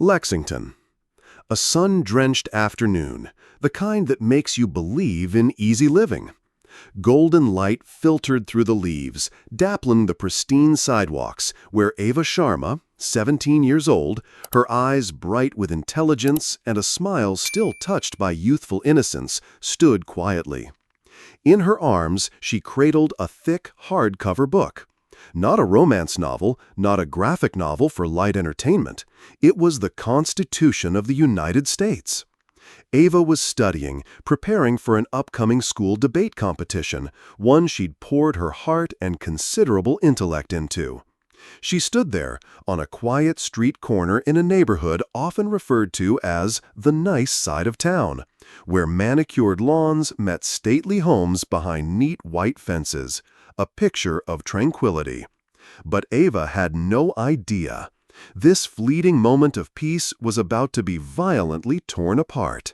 Lexington. A sun-drenched afternoon, the kind that makes you believe in easy living. Golden light filtered through the leaves, dappling the pristine sidewalks, where Ava Sharma, 17 years old, her eyes bright with intelligence and a smile still touched by youthful innocence, stood quietly. In her arms, she cradled a thick, hardcover book. Not a romance novel, not a graphic novel for light entertainment. It was the Constitution of the United States. Ava was studying, preparing for an upcoming school debate competition, one she'd poured her heart and considerable intellect into. She stood there, on a quiet street corner in a neighborhood often referred to as the nice side of town, where manicured lawns met stately homes behind neat white fences, a picture of tranquility. But Ava had no idea. This fleeting moment of peace was about to be violently torn apart.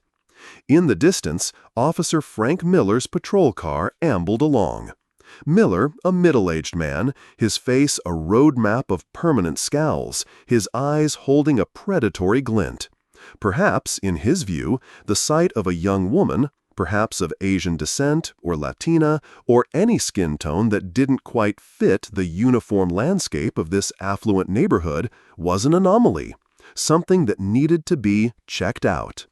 In the distance, Officer Frank Miller's patrol car ambled along. Miller, a middle-aged man, his face a road map of permanent scowls, his eyes holding a predatory glint. Perhaps, in his view, the sight of a young woman, perhaps of Asian descent or Latina, or any skin tone that didn't quite fit the uniform landscape of this affluent neighborhood, was an anomaly, something that needed to be checked out.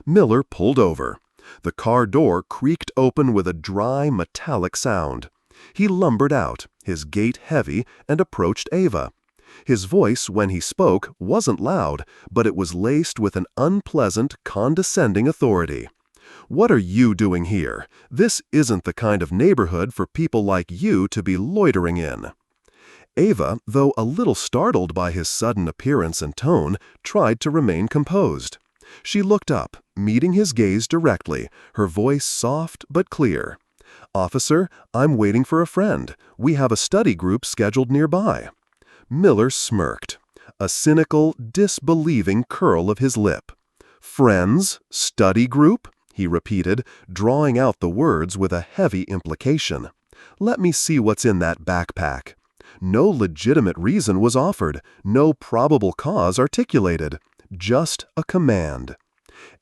Miller pulled over. The car door creaked open with a dry, metallic sound. He lumbered out, his gait heavy, and approached Ava. His voice, when he spoke, wasn't loud, but it was laced with an unpleasant, condescending authority. "What are you doing here? This isn't the kind of neighborhood for people like you to be loitering in." Ava, though a little startled by his sudden appearance and tone, tried to remain composed. She looked up, meeting his gaze directly, her voice soft but clear. "Officer, I'm waiting for a friend. We have a study group scheduled nearby." Miller smirked, a cynical, disbelieving curl of his lip. "Friends? Study group?" he repeated, drawing out the words with a heavy implication. "Let me see what's in that backpack." No legitimate reason was offered, no probable cause articulated, just a command.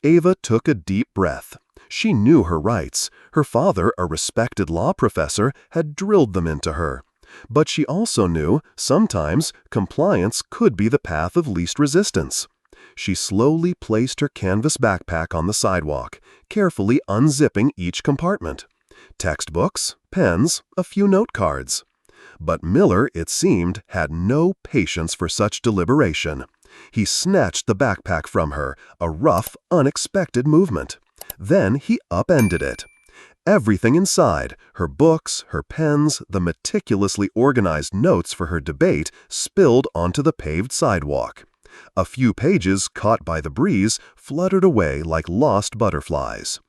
Ava took a deep breath. She knew her rights. Her father, a respected law professor, had drilled them into her. But she also knew, sometimes, compliance could be the path of least resistance. She slowly placed her canvas backpack on the sidewalk, carefully unzipping each compartment. Textbooks, pens, a few note cards. But Miller, it seemed, had no patience for such deliberation. He snatched the backpack from her, a rough, unexpected movement. Then he upended it. Everything inside, her books, her pens, the meticulously organized notes for her debate, spilled onto the paved sidewalk. A few pages, caught by the breeze, fluttered away like lost butterflies.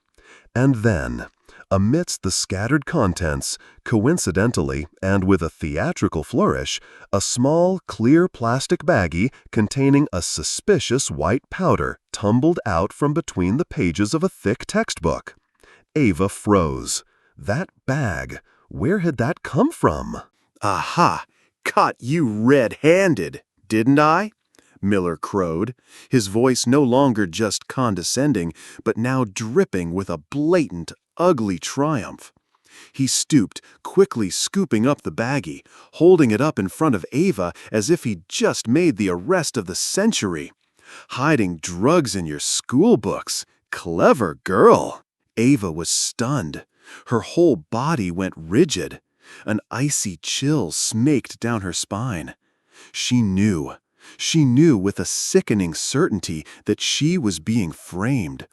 And then, amidst the scattered contents, coincidentally and with a theatrical flourish, a small, clear plastic baggie containing a suspicious white powder tumbled out from between the pages of a thick textbook. Ava froze. That bag, where had that come from? "Aha! Caught you red-handed, didn't I?" Miller crowed, his voice no longer just condescending, but now dripping with a blatant, ugly triumph. He stooped, quickly scooping up the baggie, holding it up in front of Ava as if he'd just made the arrest of the century. "Hiding drugs in your school books. Clever girl." Ava was stunned. Her whole body went rigid. An icy chill snaked down her spine. She knew with a sickening certainty that she was being framed.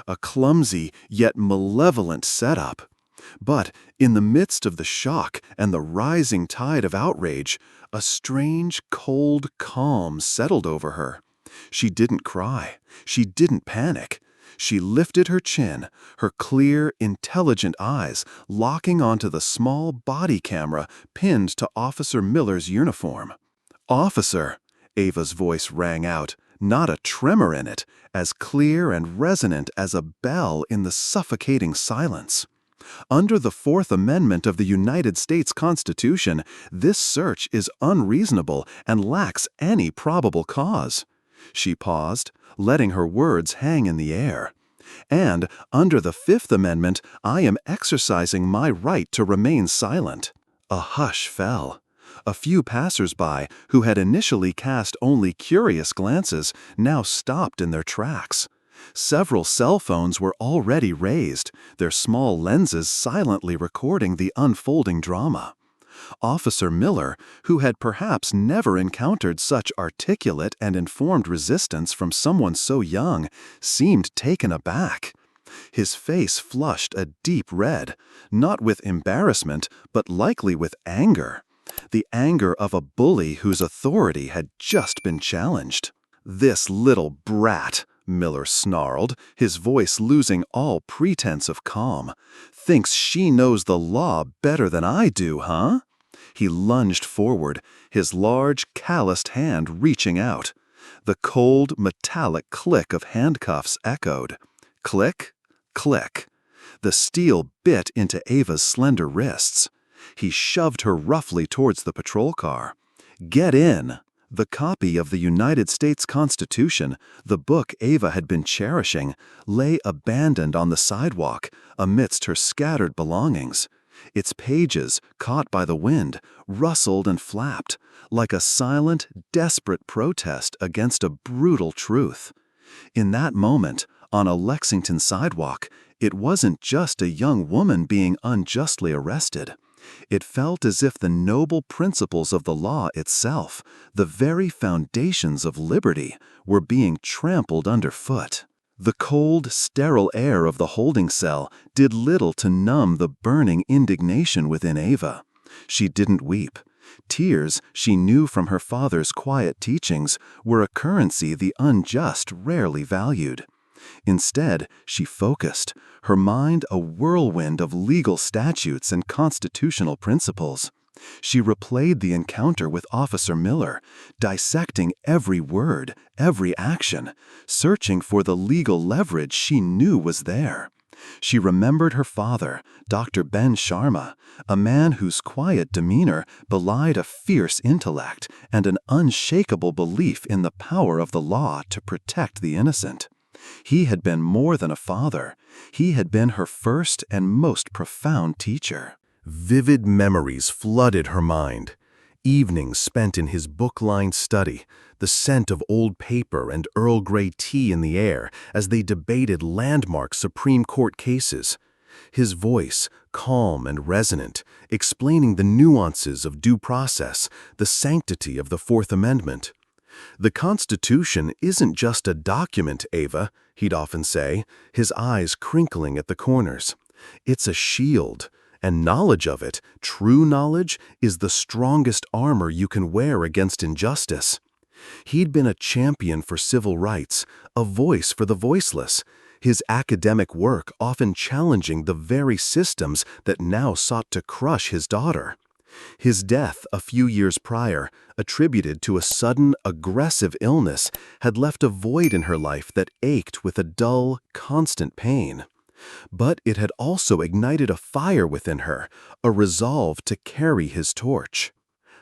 A clumsy yet malevolent setup. But in the midst of the shock and the rising tide of outrage, a strange, cold calm settled over her. She didn't cry. She didn't panic. She lifted her chin, her clear, intelligent eyes locking onto the small body camera pinned to Officer Miller's uniform. "Officer," Ava's voice rang out, not a tremor in it, as clear and resonant as a bell in the suffocating silence. "Under the Fourth Amendment of the United States Constitution, this search is unreasonable and lacks any probable cause. She paused, letting her words hang in the air. And, under the Fifth Amendment, I am exercising my right to remain silent. A hush fell. A few passers-by, who had initially cast only curious glances, now stopped in their tracks. Several cell phones were already raised, their small lenses silently recording the unfolding drama. Officer Miller, who had perhaps never encountered such articulate and informed resistance from someone so young, seemed taken aback. His face flushed a deep red, not with embarrassment, but likely with anger. The anger of a bully whose authority had just been challenged. "This little brat," Miller snarled, his voice losing all pretense of calm, "thinks she knows the law better than I do, huh?" He lunged forward, his large, calloused hand reaching out. The cold, metallic click of handcuffs echoed. Click, click. The steel bit into Ava's slender wrists. He shoved her roughly towards the patrol car. "Get in!" The copy of the United States Constitution, the book Ava had been cherishing, lay abandoned on the sidewalk amidst her scattered belongings. Its pages, caught by the wind, rustled and flapped, like a silent, desperate protest against a brutal truth. In that moment, on a Lexington sidewalk, it wasn't just a young woman being unjustly arrested. It felt as if the noble principles of the law itself, the very foundations of liberty, were being trampled underfoot. The cold, sterile air of the holding cell did little to numb the burning indignation within Ava. She didn't weep. Tears, she knew from her father's quiet teachings, were a currency the unjust rarely valued. Instead, she focused, her mind a whirlwind of legal statutes and constitutional principles. She replayed the encounter with Officer Miller, dissecting every word, every action, searching for the legal leverage she knew was there. She remembered her father, Dr. Ben Sharma, a man whose quiet demeanor belied a fierce intellect and an unshakable belief in the power of the law to protect the innocent. He had been more than a father. He had been her first and most profound teacher. Vivid memories flooded her mind. Evenings spent in his book-lined study, the scent of old paper and Earl Grey tea in the air as they debated landmark Supreme Court cases. His voice, calm and resonant, explaining the nuances of due process, the sanctity of the Fourth Amendment. "The Constitution isn't just a document, Ava," he'd often say, his eyes crinkling at the corners. "It's a shield, and knowledge of it, true knowledge, is the strongest armor you can wear against injustice." He'd been a champion for civil rights, a voice for the voiceless, his academic work often challenging the very systems that now sought to crush his daughter. His death a few years prior, attributed to a sudden, aggressive illness, had left a void in her life that ached with a dull, constant pain. But it had also ignited a fire within her, a resolve to carry his torch.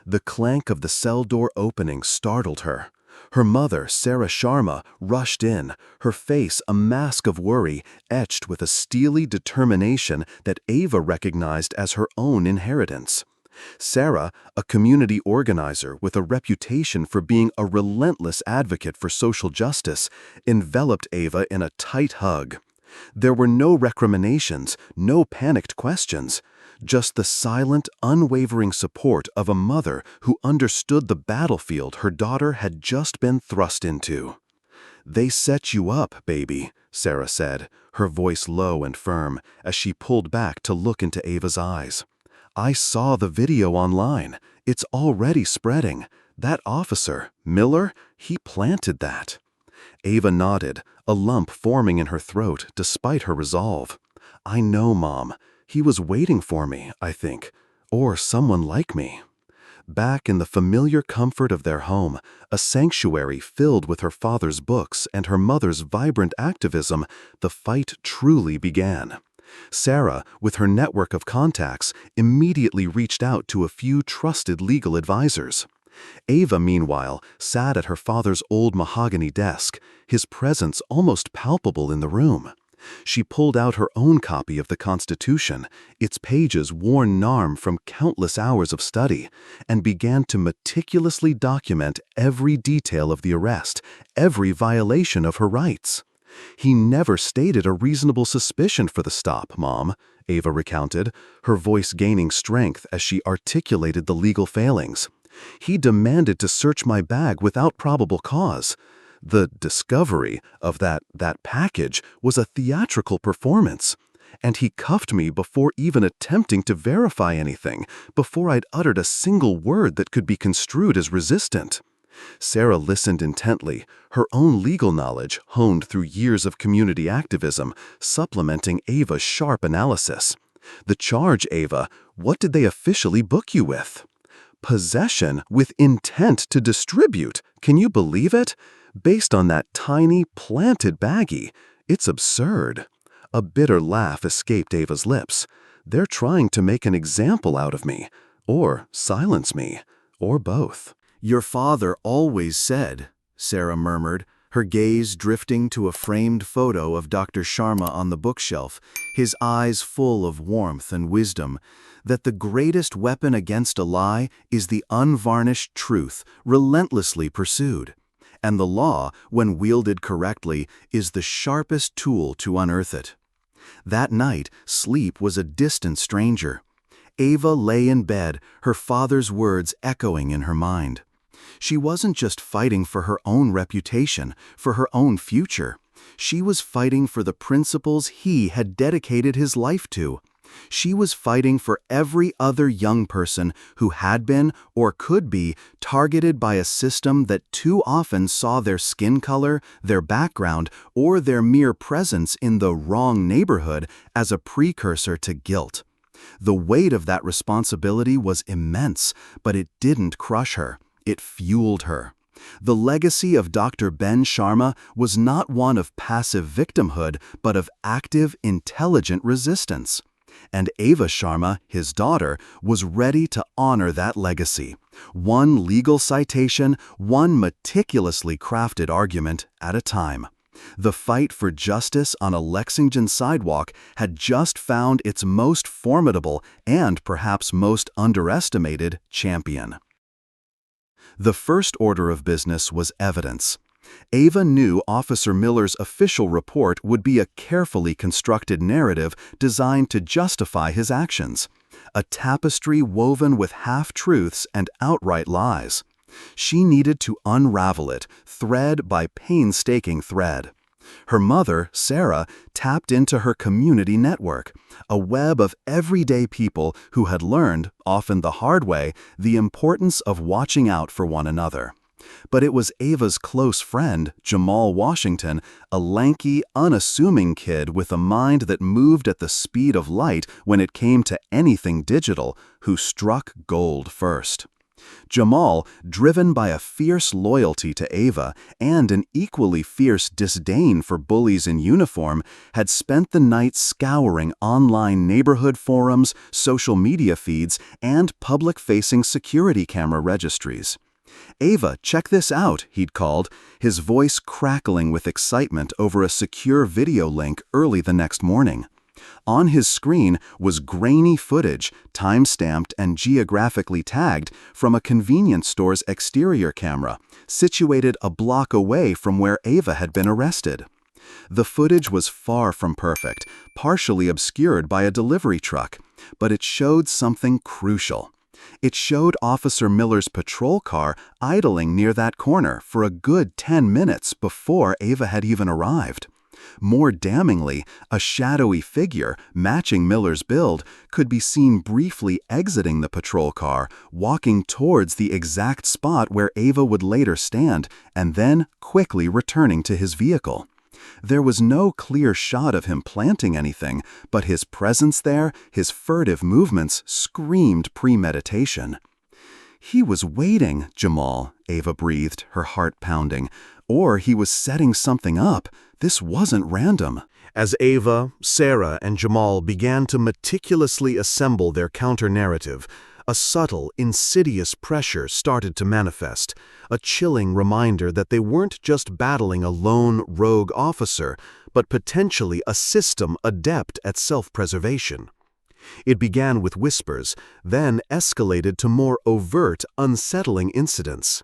The clank of the cell door opening startled her. Her mother, Ava Sharma, rushed in, her face a mask of worry etched with a steely determination that Ava recognized as her own inheritance. Sarah, a community organizer with a reputation for being a relentless advocate for social justice, enveloped Ava in a tight hug. There were no recriminations, no panicked questions, just the silent, unwavering support of a mother who understood the battlefield her daughter had just been thrust into. "They set you up, baby," Sarah said, her voice low and firm, as she pulled back to look into Ava's eyes. "I saw the video online. It's already spreading. That officer, Miller, he planted that." Ava nodded, a lump forming in her throat despite her resolve. "I know, Mom. He was waiting for me, I think. Or someone like me." Back in the familiar comfort of their home, a sanctuary filled with her father's books and her mother's vibrant activism, the fight truly began. Sarah, with her network of contacts, immediately reached out to a few trusted legal advisors. Ava, meanwhile, sat at her father's old mahogany desk, his presence almost palpable in the room. She pulled out her own copy of the Constitution, its pages worn gnarled from countless hours of study, and began to meticulously document every detail of the arrest, every violation of her rights. "He never stated a reasonable suspicion for the stop, Mom," Ava recounted, her voice gaining strength as she articulated the legal failings. "He demanded to search my bag without probable cause. The discovery of that package was a theatrical performance. And he cuffed me before even attempting to verify anything, before I'd uttered a single word that could be construed as resistant." Sarah listened intently, her own legal knowledge, honed through years of community activism, supplementing Ava's sharp analysis. "The charge, Ava, what did they officially book you with?" "Possession with intent to distribute. Can you believe it? Based on that tiny, planted baggie. It's absurd." A bitter laugh escaped Ava's lips. "They're trying to make an example out of me, or silence me, or both." "Your father always said," Sarah murmured, her gaze drifting to a framed photo of Dr. Sharma on the bookshelf, his eyes full of warmth and wisdom, "that the greatest weapon against a lie is the unvarnished truth, relentlessly pursued. And the law, when wielded correctly, is the sharpest tool to unearth it." That night, sleep was a distant stranger. Ava lay in bed, her father's words echoing in her mind. She wasn't just fighting for her own reputation, for her own future. She was fighting for the principles he had dedicated his life to. She was fighting for every other young person who had been, or could be, targeted by a system that too often saw their skin color, their background, or their mere presence in the wrong neighborhood as a precursor to guilt. The weight of that responsibility was immense, but it didn't crush her. It fueled her. The legacy of Dr. Ben Sharma was not one of passive victimhood, but of active, intelligent resistance. And Ava Sharma, his daughter, was ready to honor that legacy. One legal citation, one meticulously crafted argument at a time. The fight for justice on a Lexington sidewalk had just found its most formidable and perhaps most underestimated champion. The first order of business was evidence. Ava knew Officer Miller's official report would be a carefully constructed narrative designed to justify his actions, a tapestry woven with half-truths and outright lies. She needed to unravel it, thread by painstaking thread. Her mother, Sarah, tapped into her community network, a web of everyday people who had learned, often the hard way, the importance of watching out for one another. But it was Ava's close friend, Jamal Washington, a lanky, unassuming kid with a mind that moved at the speed of light when it came to anything digital, who struck gold first. Jamal, driven by a fierce loyalty to Ava and an equally fierce disdain for bullies in uniform, had spent the night scouring online neighborhood forums, social media feeds, and public-facing security camera registries. "Ava, check this out," he'd called, his voice crackling with excitement over a secure video link early the next morning. On his screen was grainy footage, time-stamped and geographically tagged, from a convenience store's exterior camera, situated a block away from where Ava had been arrested. The footage was far from perfect, partially obscured by a delivery truck, but it showed something crucial. It showed Officer Miller's patrol car idling near that corner for a good 10 minutes before Ava had even arrived. More damningly, a shadowy figure, matching Miller's build, could be seen briefly exiting the patrol car, walking towards the exact spot where Ava would later stand, and then quickly returning to his vehicle. There was no clear shot of him planting anything, but his presence there, his furtive movements, screamed premeditation. "He was waiting, Jamal," Ava breathed, her heart pounding. "Or he was setting something up. This wasn't random." As Ava, Sarah, and Jamal began to meticulously assemble their counter-narrative, A subtle, insidious pressure started to manifest, a chilling reminder that they weren't just battling a lone, rogue officer, but potentially a system adept at self-preservation. It began with whispers, then escalated to more overt, unsettling incidents.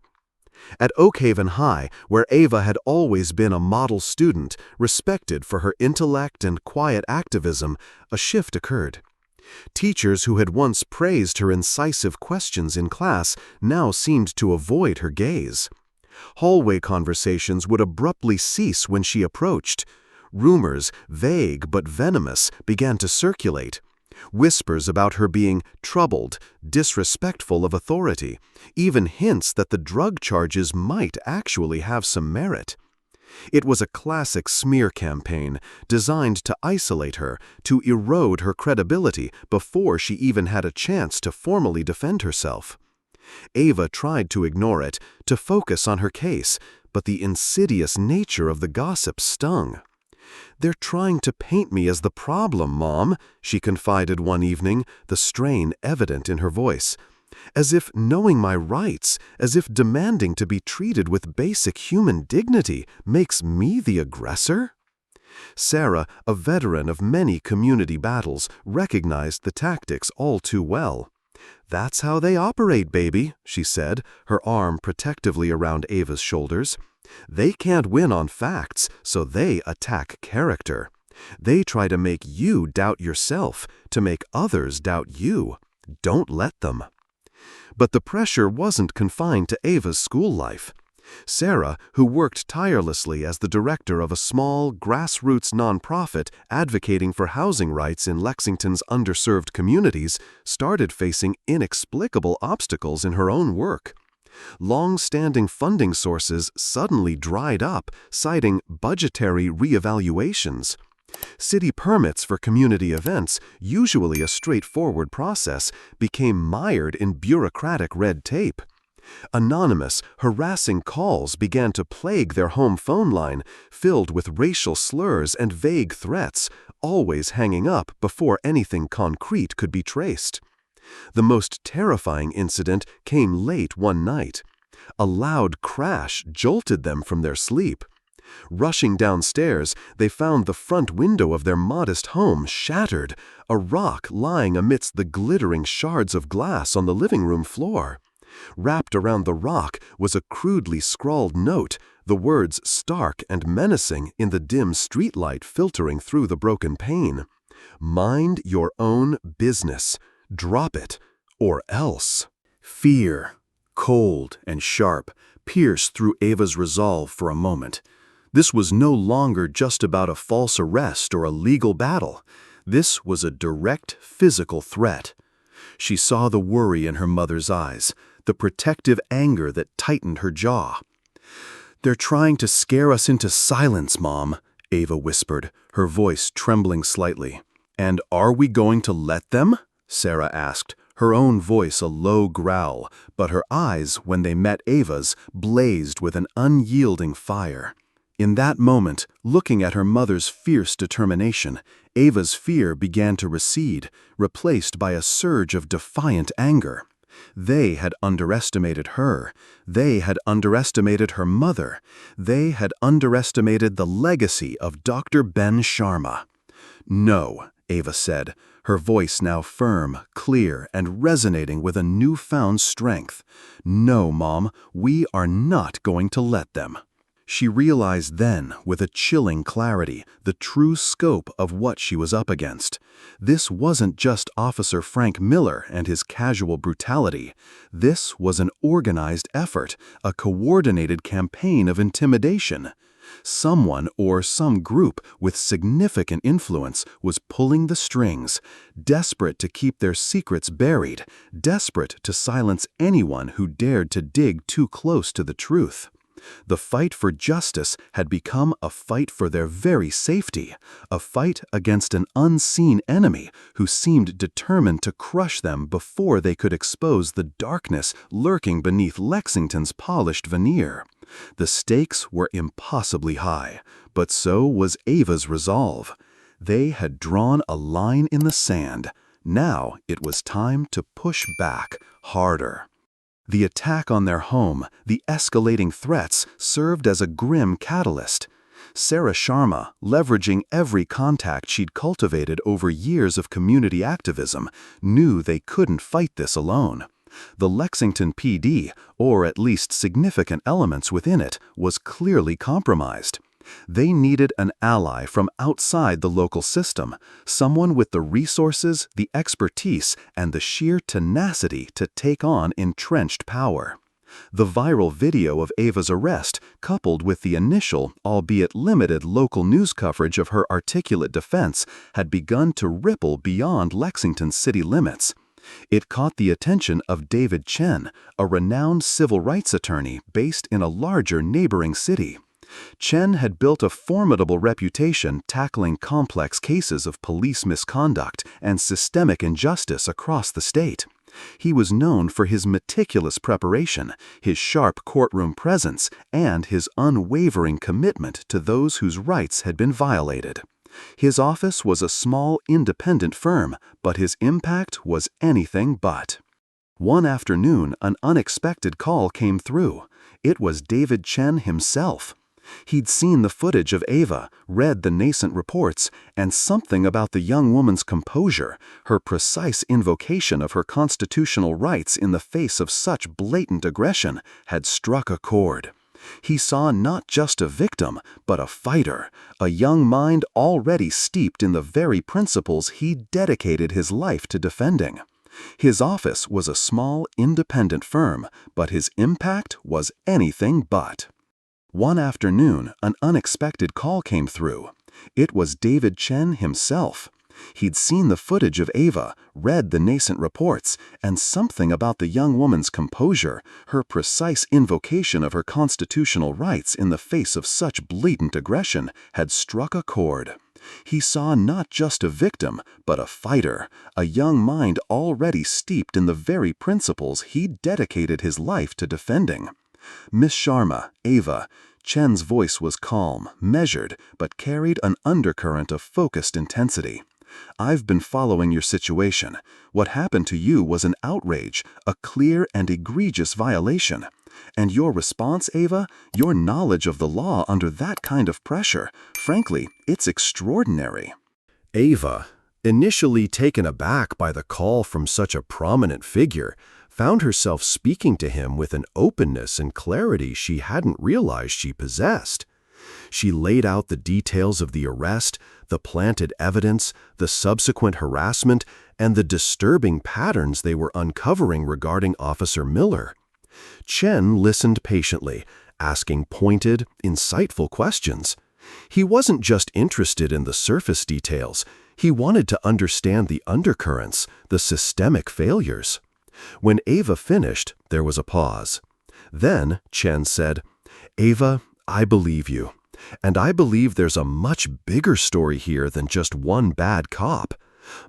At Oakhaven High, where Ava had always been a model student, respected for her intellect and quiet activism, a shift occurred. Teachers who had once praised her incisive questions in class now seemed to avoid her gaze. Hallway conversations would abruptly cease when she approached. Rumors, vague but venomous, began to circulate. Whispers about her being troubled, disrespectful of authority, even hints that the drug charges might actually have some merit. It was a classic smear campaign designed to isolate her, to erode her credibility before she even had a chance to formally defend herself. Ava tried to ignore it, to focus on her case, but the insidious nature of the gossip stung. "They're trying to paint me as the problem, Mom," she confided one evening, the strain evident in her voice. "As if knowing my rights, as if demanding to be treated with basic human dignity, makes me the aggressor?" Sarah, a veteran of many community battles, recognized the tactics all too well. "That's how they operate, baby," she said, her arm protectively around Ava's shoulders. "They can't win on facts, so they attack character. They try to make you doubt yourself, to make others doubt you. Don't let them." But the pressure wasn't confined to Ava's school life. Sarah, who worked tirelessly as the director of a small, grassroots nonprofit advocating for housing rights in Lexington's underserved communities, started facing inexplicable obstacles in her own work. Long-standing funding sources suddenly dried up, citing budgetary reevaluations. City permits for community events, usually a straightforward process, became mired in bureaucratic red tape. Anonymous, harassing calls began to plague their home phone line, filled with racial slurs and vague threats, always hanging up before anything concrete could be traced. The most terrifying incident came late one night. A loud crash jolted them from their sleep. Rushing downstairs, they found the front window of their modest home shattered, a rock lying amidst the glittering shards of glass on the living room floor. Wrapped around the rock was a crudely scrawled note, the words stark and menacing in the dim streetlight filtering through the broken pane. "Mind your own business. Drop it, or else." Fear, cold and sharp, pierced through Ava's resolve for a moment. This was no longer just about a false arrest or a legal battle. This was a direct physical threat. She saw the worry in her mother's eyes, the protective anger that tightened her jaw. "They're trying to scare us into silence, Mom," Ava whispered, her voice trembling slightly. "And are we going to let them?" Sarah asked, her own voice a low growl, but her eyes, when they met Ava's, blazed with an unyielding fire. In that moment, looking at her mother's fierce determination, Ava's fear began to recede, replaced by a surge of defiant anger. They had underestimated her. They had underestimated her mother. They had underestimated the legacy of Dr. Ben Sharma. "No," Ava said, her voice now firm, clear, and resonating with a newfound strength. "No, Mom, we are not going to let them." She realized then, with a chilling clarity, the true scope of what she was up against. This wasn't just Officer Frank Miller and his casual brutality. This was an organized effort, a coordinated campaign of intimidation. Someone or some group with significant influence was pulling the strings, desperate to keep their secrets buried, desperate to silence anyone who dared to dig too close to the truth. The fight for justice had become a fight for their very safety, a fight against an unseen enemy who seemed determined to crush them before they could expose the darkness lurking beneath Lexington's polished veneer. The stakes were impossibly high, but so was Ava's resolve. They had drawn a line in the sand. Now it was time to push back harder. The attack on their home, the escalating threats, served as a grim catalyst. Ava Sharma, leveraging every contact she'd cultivated over years of community activism, knew they couldn't fight this alone. The Lexington PD, or at least significant elements within it, was clearly compromised. They needed an ally from outside the local system, someone with the resources, the expertise, and the sheer tenacity to take on entrenched power. The viral video of Ava's arrest, coupled with the initial, albeit limited, local news coverage of her articulate defense, had begun to ripple beyond Lexington's city limits. It caught the attention of David Chen, a renowned civil rights attorney based in a larger neighboring city. Chen had built a formidable reputation tackling complex cases of police misconduct and systemic injustice across the state. He was known for his meticulous preparation, his sharp courtroom presence, and his unwavering commitment to those whose rights had been violated. His office was a small, independent firm, but his impact was anything but. One afternoon, an unexpected call came through. It was David Chen himself. He'd seen the footage of Ava, read the nascent reports, and something about the young woman's composure, her precise invocation of her constitutional rights in the face of such blatant aggression, had struck a chord. He saw not just a victim, but a fighter, a young mind already steeped in the very principles he dedicated his life to defending. His office was a small, independent firm, but his impact was anything but. One afternoon, an unexpected call came through. It was David Chen himself. He'd seen the footage of Ava, read the nascent reports, and something about the young woman's composure, her precise invocation of her constitutional rights in the face of such blatant aggression, had struck a chord. He saw not just a victim, but a fighter, a young mind already steeped in the very principles he'd dedicated his life to defending. Miss Sharma, Ava. Chen's voice was calm, measured, but carried an undercurrent of focused intensity. I've been following your situation. What happened to you was an outrage, a clear and egregious violation. And your response, Ava, your knowledge of the law under that kind of pressure, frankly, it's extraordinary. Ava, initially taken aback by the call from such a prominent figure, found herself speaking to him with an openness and clarity she hadn't realized she possessed. She laid out the details of the arrest, the planted evidence, the subsequent harassment, and the disturbing patterns they were uncovering regarding Officer Miller. Chen listened patiently, asking pointed, insightful questions. He wasn't just interested in the surface details. He wanted to understand the undercurrents, the systemic failures. When Ava finished, there was a pause. Then Chen said, "Ava, I believe you. And I believe there's a much bigger story here than just one bad cop.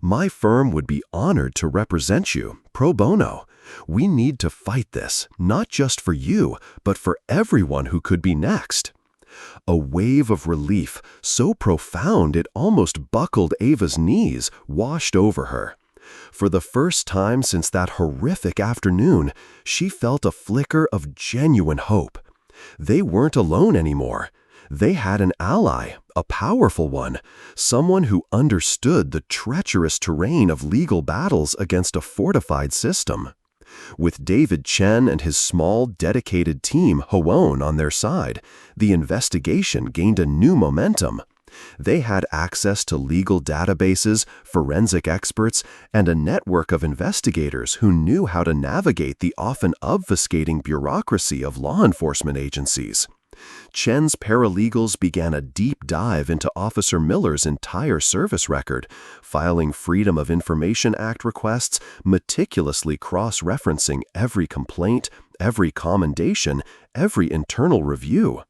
My firm would be honored to represent you, pro bono. We need to fight this, not just for you, but for everyone who could be next." A wave of relief, so profound it almost buckled Ava's knees, washed over her. For the first time since that horrific afternoon, she felt a flicker of genuine hope. They weren't alone anymore. They had an ally, a powerful one, someone who understood the treacherous terrain of legal battles against a fortified system. With David Chen and his small, dedicated team, Hoon, on their side, the investigation gained a new momentum. They had access to legal databases, forensic experts, and a network of investigators who knew how to navigate the often obfuscating bureaucracy of law enforcement agencies. Chen's paralegals began a deep dive into Officer Miller's entire service record, filing Freedom of Information Act requests, meticulously cross-referencing every complaint, every commendation, every internal review.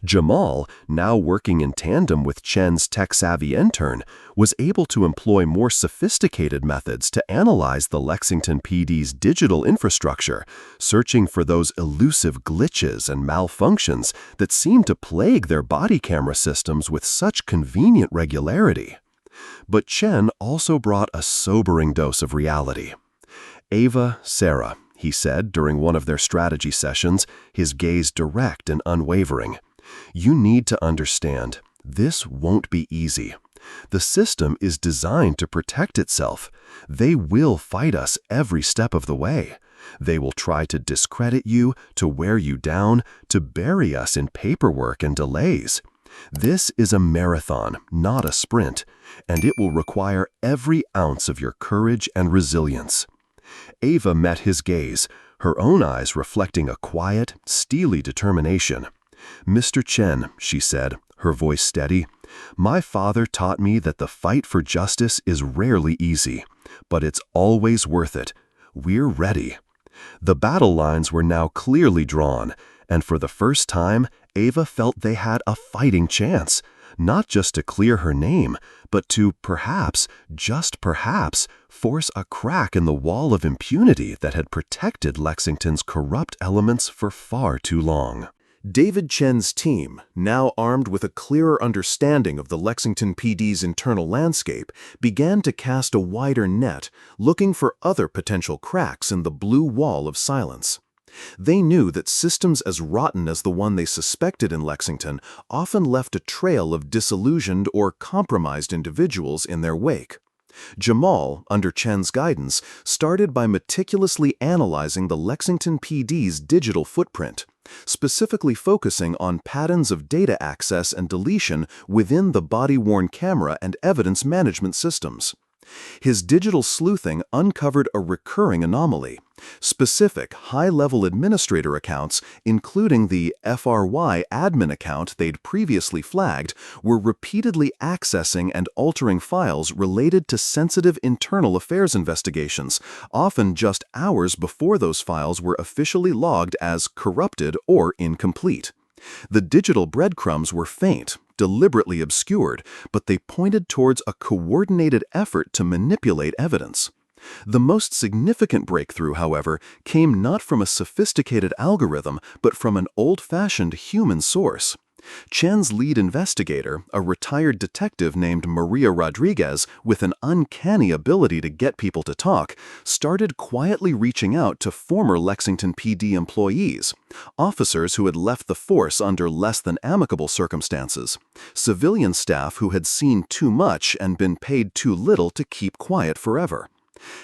Jamal, now working in tandem with Chen's tech-savvy intern, was able to employ more sophisticated methods to analyze the Lexington PD's digital infrastructure, searching for those elusive glitches and malfunctions that seemed to plague their body camera systems with such convenient regularity. But Chen also brought a sobering dose of reality. "Ava, Sarah," he said during one of their strategy sessions, his gaze direct and unwavering. "You need to understand, this won't be easy. The system is designed to protect itself. They will fight us every step of the way. They will try to discredit you, to wear you down, to bury us in paperwork and delays. This is a marathon, not a sprint, and it will require every ounce of your courage and resilience." Ava met his gaze, her own eyes reflecting a quiet, steely determination. "Mr. Chen," she said, her voice steady, "my father taught me that the fight for justice is rarely easy, but it's always worth it. We're ready." The battle lines were now clearly drawn, and for the first time, Ava felt they had a fighting chance, not just to clear her name, but to perhaps, just perhaps, force a crack in the wall of impunity that had protected Lexington's corrupt elements for far too long. David Chen's team, now armed with a clearer understanding of the Lexington PD's internal landscape, began to cast a wider net, looking for other potential cracks in the blue wall of silence. They knew that systems as rotten as the one they suspected in Lexington often left a trail of disillusioned or compromised individuals in their wake. Jamal, under Chen's guidance, started by meticulously analyzing the Lexington PD's digital footprint, specifically focusing on patterns of data access and deletion within the body-worn camera and evidence management systems. His digital sleuthing uncovered a recurring anomaly. Specific high-level administrator accounts, including the FRY admin account they'd previously flagged, were repeatedly accessing and altering files related to sensitive internal affairs investigations, often just hours before those files were officially logged as corrupted or incomplete. The digital breadcrumbs were faint, deliberately obscured, but they pointed towards a coordinated effort to manipulate evidence. The most significant breakthrough, however, came not from a sophisticated algorithm, but from an old-fashioned human source. Chen's lead investigator, a retired detective named Maria Rodriguez with an uncanny ability to get people to talk, started quietly reaching out to former Lexington PD employees, officers who had left the force under less than amicable circumstances, civilian staff who had seen too much and been paid too little to keep quiet forever.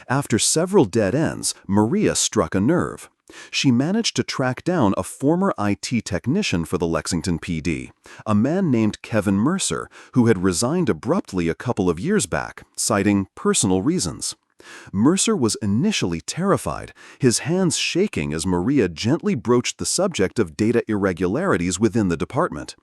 After several dead ends, Maria struck a nerve. She managed to track down a former IT technician for the Lexington PD, a man named Kevin Mercer, who had resigned abruptly a couple of years back, citing personal reasons. Mercer was initially terrified, his hands shaking as Maria gently broached the subject of data irregularities within the department.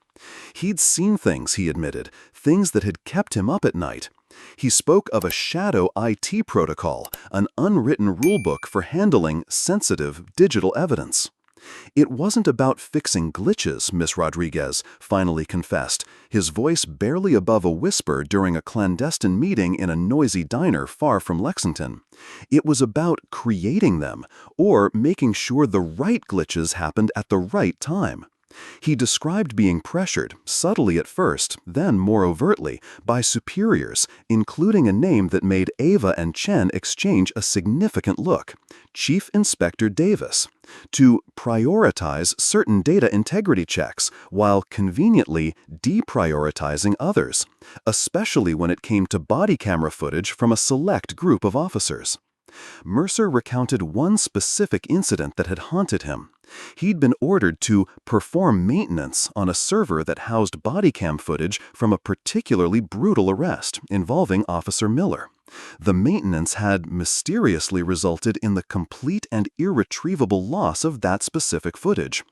He'd seen things, he admitted, things that had kept him up at night. He spoke of a shadow IT protocol, an unwritten rulebook for handling sensitive digital evidence. "It wasn't about fixing glitches," Miss Rodriguez finally confessed, his voice barely above a whisper during a clandestine meeting in a noisy diner far from Lexington. "It was about creating them, or making sure the right glitches happened at the right time." He described being pressured, subtly at first, then more overtly, by superiors, including a name that made Ava and Chen exchange a significant look: Chief Inspector Davis, to prioritize certain data integrity checks while conveniently deprioritizing others, especially when it came to body camera footage from a select group of officers. Mercer recounted one specific incident that had haunted him. He'd been ordered to perform maintenance on a server that housed body cam footage from a particularly brutal arrest involving Officer Miller. The maintenance had mysteriously resulted in the complete and irretrievable loss of that specific footage.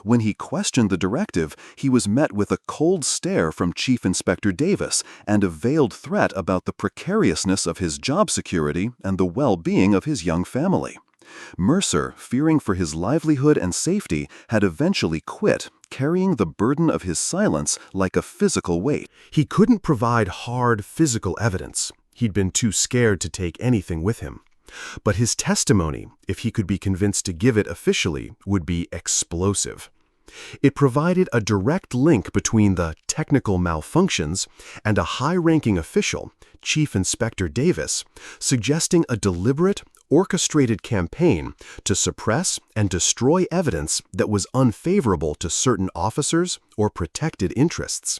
When he questioned the directive, he was met with a cold stare from Chief Inspector Davis and a veiled threat about the precariousness of his job security and the well-being of his young family. Mercer, fearing for his livelihood and safety, had eventually quit, carrying the burden of his silence like a physical weight. He couldn't provide hard physical evidence. He'd been too scared to take anything with him. But his testimony, if he could be convinced to give it officially, would be explosive. It provided a direct link between the technical malfunctions and a high-ranking official, Chief Inspector Davis, suggesting a deliberate, orchestrated campaign to suppress and destroy evidence that was unfavorable to certain officers or protected interests.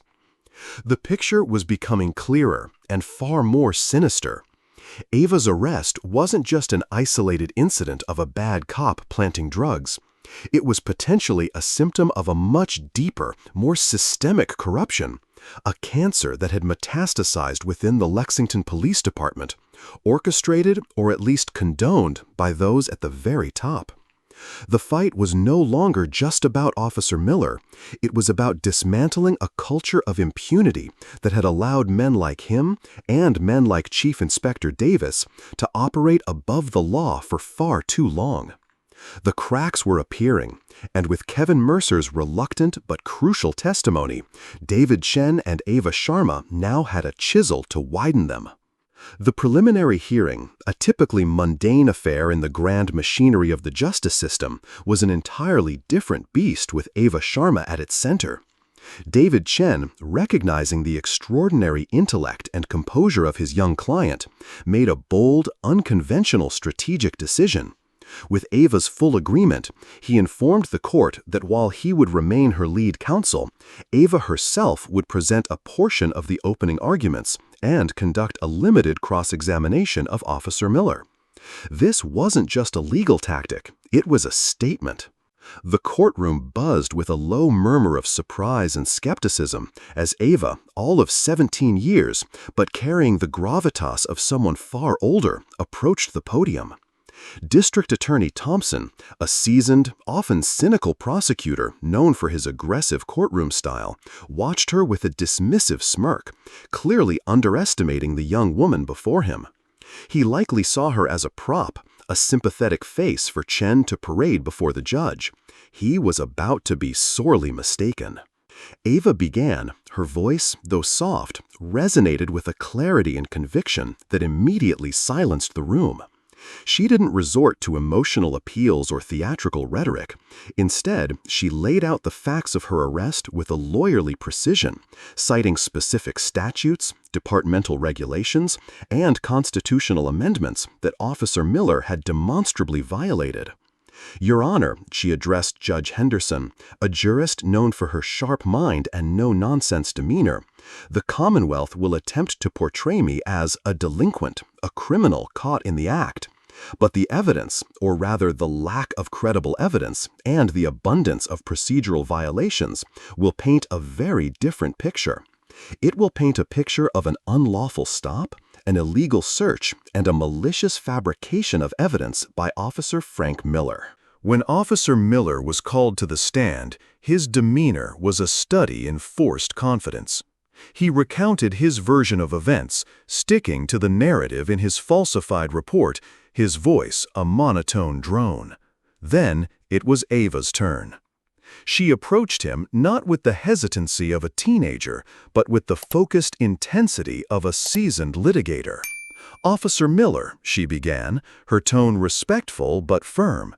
The picture was becoming clearer and far more sinister. Ava's arrest wasn't just an isolated incident of a bad cop planting drugs. It was potentially a symptom of a much deeper, more systemic corruption, a cancer that had metastasized within the Lexington Police Department, orchestrated or at least condoned by those at the very top. The fight was no longer just about Officer Miller. It was about dismantling a culture of impunity that had allowed men like him and men like Chief Inspector Davis to operate above the law for far too long. The cracks were appearing, and with Kevin Mercer's reluctant but crucial testimony, David Chen and Ava Sharma now had a chisel to widen them. The preliminary hearing, a typically mundane affair in the grand machinery of the justice system, was an entirely different beast with Ava Sharma at its center. David Chen, recognizing the extraordinary intellect and composure of his young client, made a bold, unconventional strategic decision. With Ava's full agreement, he informed the court that while he would remain her lead counsel, Ava herself would present a portion of the opening arguments and conduct a limited cross-examination of Officer Miller. This wasn't just a legal tactic, it was a statement. The courtroom buzzed with a low murmur of surprise and skepticism as Ava, all of 17 years, but carrying the gravitas of someone far older, approached the podium. District Attorney Thompson, a seasoned, often cynical prosecutor known for his aggressive courtroom style, watched her with a dismissive smirk, clearly underestimating the young woman before him. He likely saw her as a prop, a sympathetic face for Chen to parade before the judge. He was about to be sorely mistaken. Ava began, her voice, though soft, resonated with a clarity and conviction that immediately silenced the room. She didn't resort to emotional appeals or theatrical rhetoric. Instead, she laid out the facts of her arrest with a lawyerly precision, citing specific statutes, departmental regulations, and constitutional amendments that Officer Miller had demonstrably violated. "Your Honor," she addressed Judge Henderson, a jurist known for her sharp mind and no-nonsense demeanor, "the Commonwealth will attempt to portray me as a delinquent, a criminal caught in the act. But the evidence, or rather the lack of credible evidence, and the abundance of procedural violations, will paint a very different picture. It will paint a picture of an unlawful stop, an illegal search, and a malicious fabrication of evidence by Officer Frank Miller." When Officer Miller was called to the stand, his demeanor was a study in forced confidence. He recounted his version of events, sticking to the narrative in his falsified report, his voice a monotone drone. Then it was Ava's turn. She approached him not with the hesitancy of a teenager, but with the focused intensity of a seasoned litigator. "Officer Miller," she began, her tone respectful but firm,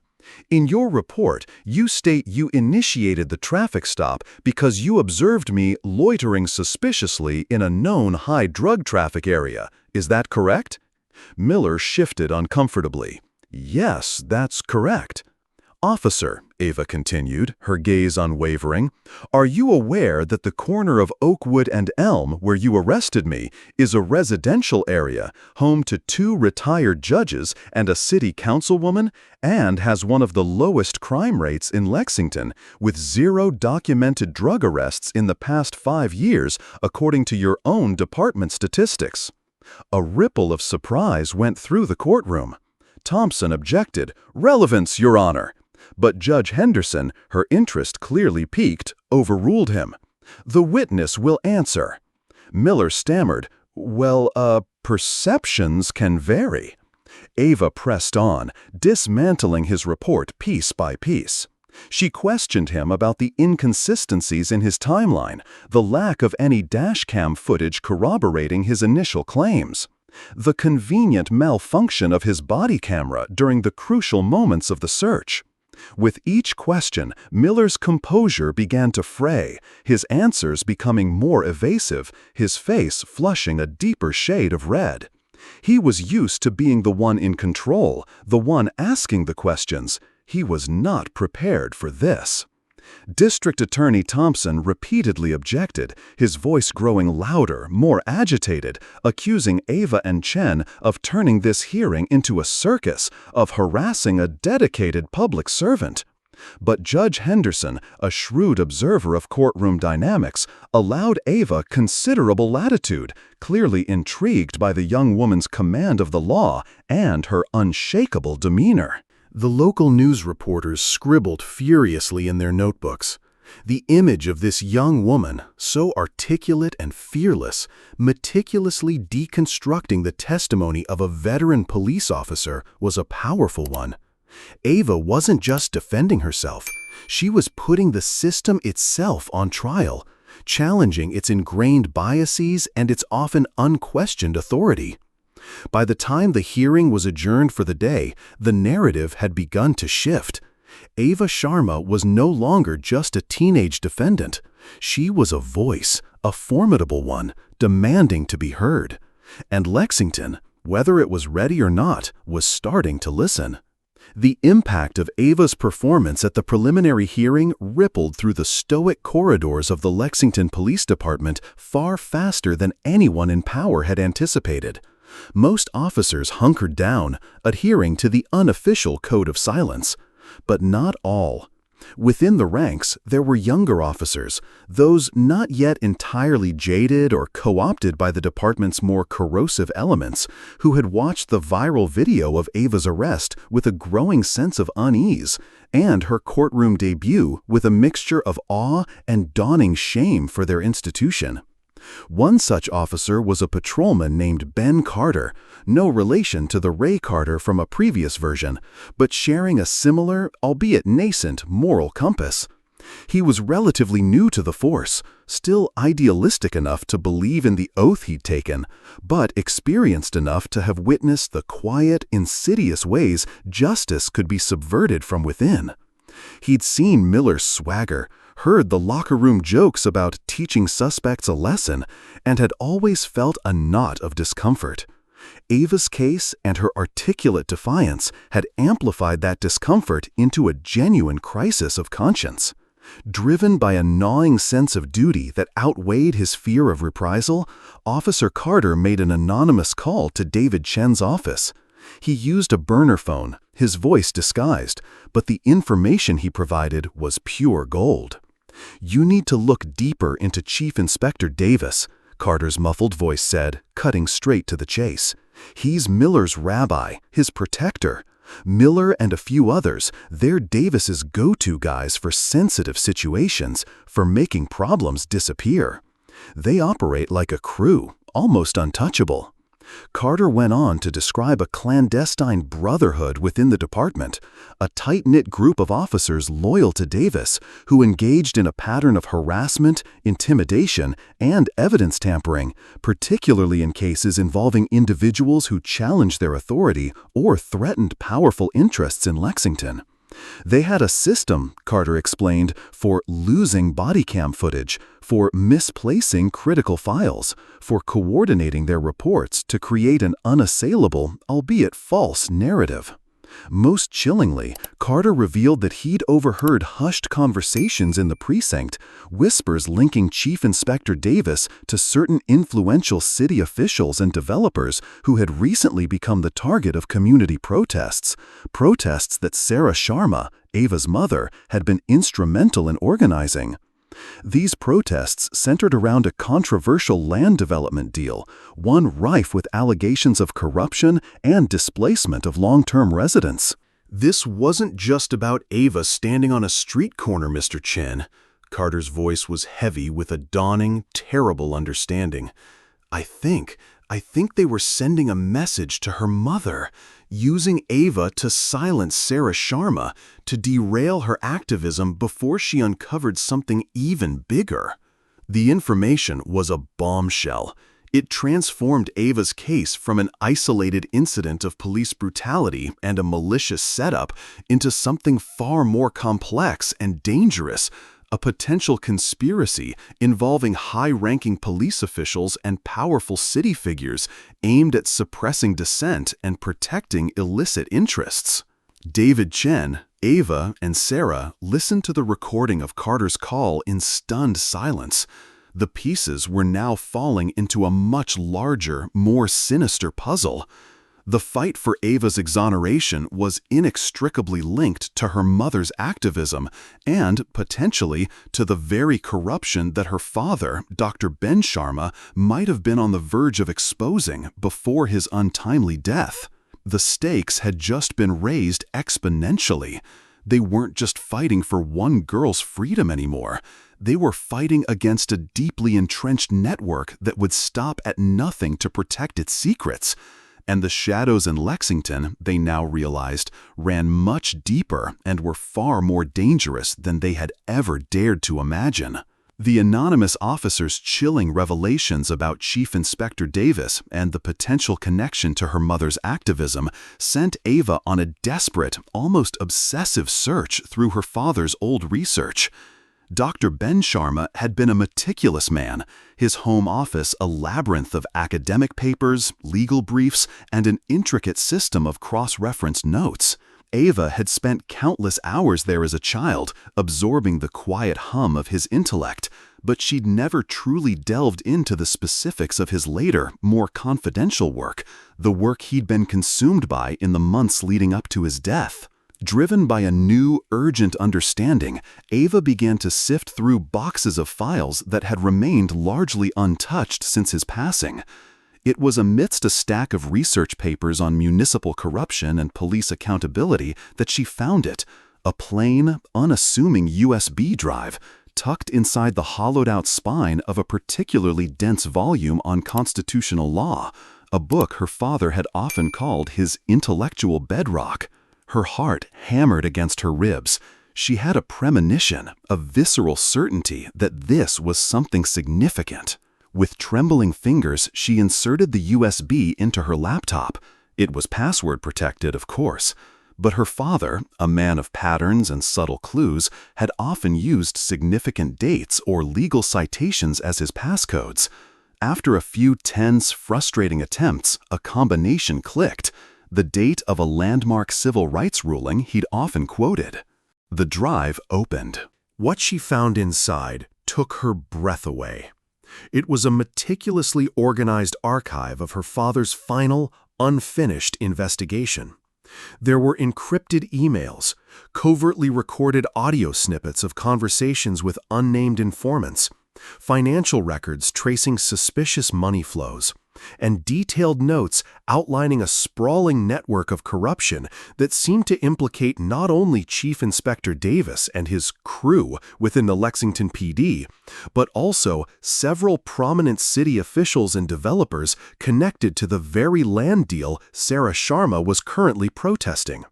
"in your report, you state you initiated the traffic stop because you observed me loitering suspiciously in a known high drug traffic area. Is that correct?" Miller shifted uncomfortably. "Yes, that's correct." "Officer," Ava continued, her gaze unwavering, "are you aware that the corner of Oakwood and Elm, where you arrested me, is a residential area, home to 2 retired judges and a city councilwoman, and has one of the lowest crime rates in Lexington, with 0 documented drug arrests in the past 5 years, according to your own department statistics?" A ripple of surprise went through the courtroom. Thompson objected, "Relevance, Your Honor." But Judge Henderson, her interest clearly piqued, overruled him. "The witness will answer." Miller stammered, "Well, perceptions can vary." Ava pressed on, dismantling his report piece by piece. She questioned him about the inconsistencies in his timeline, the lack of any dashcam footage corroborating his initial claims, the convenient malfunction of his body camera during the crucial moments of the search. With each question, Miller's composure began to fray, his answers becoming more evasive, his face flushing a deeper shade of red. He was used to being the one in control, the one asking the questions. He was not prepared for this. District Attorney Thompson repeatedly objected, his voice growing louder, more agitated, accusing Ava and Chen of turning this hearing into a circus, of harassing a dedicated public servant. But Judge Henderson, a shrewd observer of courtroom dynamics, allowed Ava considerable latitude, clearly intrigued by the young woman's command of the law and her unshakable demeanor. The local news reporters scribbled furiously in their notebooks. The image of this young woman, so articulate and fearless, meticulously deconstructing the testimony of a veteran police officer, was a powerful one. Ava wasn't just defending herself. She was putting the system itself on trial, challenging its ingrained biases and its often unquestioned authority. By the time the hearing was adjourned for the day, the narrative had begun to shift. Ava Sharma was no longer just a teenage defendant. She was a voice, a formidable one, demanding to be heard. And Lexington, whether it was ready or not, was starting to listen. The impact of Ava's performance at the preliminary hearing rippled through the stoic corridors of the Lexington Police Department far faster than anyone in power had anticipated. Most officers hunkered down, adhering to the unofficial code of silence. But not all. Within the ranks, there were younger officers, those not yet entirely jaded or co-opted by the department's more corrosive elements, who had watched the viral video of Ava's arrest with a growing sense of unease, and her courtroom debut with a mixture of awe and dawning shame for their institution. One such officer was a patrolman named Ben Carter, no relation to the Ray Carter from a previous version, but sharing a similar, albeit nascent, moral compass. He was relatively new to the force, still idealistic enough to believe in the oath he'd taken, but experienced enough to have witnessed the quiet, insidious ways justice could be subverted from within. He'd seen Miller's swagger, heard the locker room jokes about teaching suspects a lesson, and had always felt a knot of discomfort. Ava's case and her articulate defiance had amplified that discomfort into a genuine crisis of conscience. Driven by a gnawing sense of duty that outweighed his fear of reprisal, Officer Carter made an anonymous call to David Chen's office. He used a burner phone, his voice disguised, but the information he provided was pure gold. "You need to look deeper into Chief Inspector Davis," Carter's muffled voice said, cutting straight to the chase. "He's Miller's rabbi, his protector. Miller and a few others, they're Davis's go-to guys for sensitive situations, for making problems disappear. They operate like a crew, almost untouchable." Carter went on to describe a clandestine brotherhood within the department, a tight-knit group of officers loyal to Davis who engaged in a pattern of harassment, intimidation, and evidence tampering, particularly in cases involving individuals who challenged their authority or threatened powerful interests in Lexington. They had a system, Carter explained, for losing body cam footage, for misplacing critical files, for coordinating their reports to create an unassailable, albeit false, narrative. Most chillingly, Carter revealed that he'd overheard hushed conversations in the precinct, whispers linking Chief Inspector Davis to certain influential city officials and developers who had recently become the target of community protests that Sarah Sharma, Ava's mother, had been instrumental in organizing. These protests centered around a controversial land development deal, one rife with allegations of corruption and displacement of long-term residents. "This wasn't just about Ava standing on a street corner, Mr. Chen." Carter's voice was heavy with a dawning, terrible understanding. I think they were sending a message to her mother, using Ava to silence Sarah Sharma, to derail her activism before she uncovered something even bigger. The information was a bombshell. It transformed Ava's case from an isolated incident of police brutality and a malicious setup into something far more complex and dangerous, a potential conspiracy involving high-ranking police officials and powerful city figures aimed at suppressing dissent and protecting illicit interests. David Chen, Ava, and Sarah listened to the recording of Carter's call in stunned silence. The pieces were now falling into a much larger, more sinister puzzle. The fight for Ava's exoneration was inextricably linked to her mother's activism and, potentially, to the very corruption that her father, Dr. Ben Sharma, might have been on the verge of exposing before his untimely death. The stakes had just been raised exponentially. They weren't just fighting for one girl's freedom anymore. They were fighting against a deeply entrenched network that would stop at nothing to protect its secrets. And the shadows in Lexington, they now realized, ran much deeper and were far more dangerous than they had ever dared to imagine. The anonymous officer's chilling revelations about Chief Inspector Davis and the potential connection to her mother's activism sent Ava on a desperate, almost obsessive search through her father's old research. Dr. Ben Sharma had been a meticulous man, his home office a labyrinth of academic papers, legal briefs, and an intricate system of cross-referenced notes. Ava had spent countless hours there as a child, absorbing the quiet hum of his intellect, but she'd never truly delved into the specifics of his later, more confidential work, the work he'd been consumed by in the months leading up to his death. Driven by a new, urgent understanding, Ava began to sift through boxes of files that had remained largely untouched since his passing. It was amidst a stack of research papers on municipal corruption and police accountability that she found it, a plain, unassuming USB drive, tucked inside the hollowed-out spine of a particularly dense volume on constitutional law, a book her father had often called his intellectual bedrock. Her heart hammered against her ribs. She had a premonition, a visceral certainty that this was something significant. With trembling fingers, she inserted the USB into her laptop. It was password protected, of course. But her father, a man of patterns and subtle clues, had often used significant dates or legal citations as his passcodes. After a few tense, frustrating attempts, a combination clicked. The date of a landmark civil rights ruling he'd often quoted. The drive opened. What she found inside took her breath away. It was a meticulously organized archive of her father's final, unfinished investigation. There were encrypted emails, covertly recorded audio snippets of conversations with unnamed informants, financial records tracing suspicious money flows, and detailed notes outlining a sprawling network of corruption that seemed to implicate not only Chief Inspector Davis and his crew within the Lexington PD, but also several prominent city officials and developers connected to the very land deal Ava Sharma was currently protesting.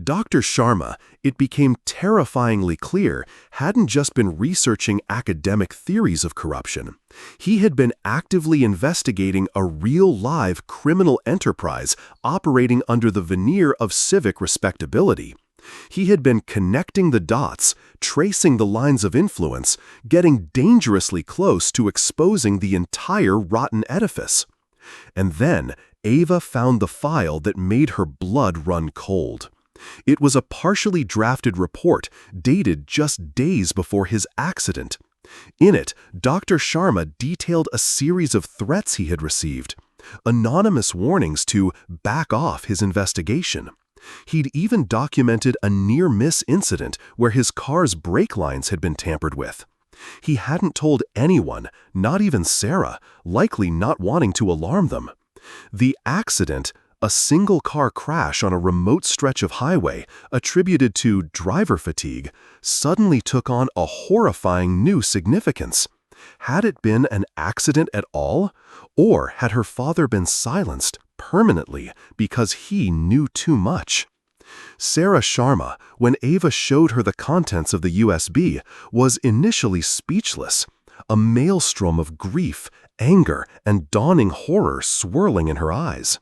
Dr. Sharma, it became terrifyingly clear, hadn't just been researching academic theories of corruption. He had been actively investigating a real live criminal enterprise operating under the veneer of civic respectability. He had been connecting the dots, tracing the lines of influence, getting dangerously close to exposing the entire rotten edifice. And then Ava found the file that made her blood run cold. It was a partially drafted report dated just days before his accident. In it, Dr. Sharma detailed a series of threats he had received, anonymous warnings to back off his investigation. He'd even documented a near-miss incident where his car's brake lines had been tampered with. He hadn't told anyone, not even Sarah, likely not wanting to alarm them. The accident, a single-car crash on a remote stretch of highway attributed to driver fatigue, suddenly took on a horrifying new significance. Had it been an accident at all? Or had her father been silenced permanently because he knew too much? Ava Sharma, when Ava showed her the contents of the USB, was initially speechless. a maelstrom of grief, anger, and dawning horror swirling in her eyes.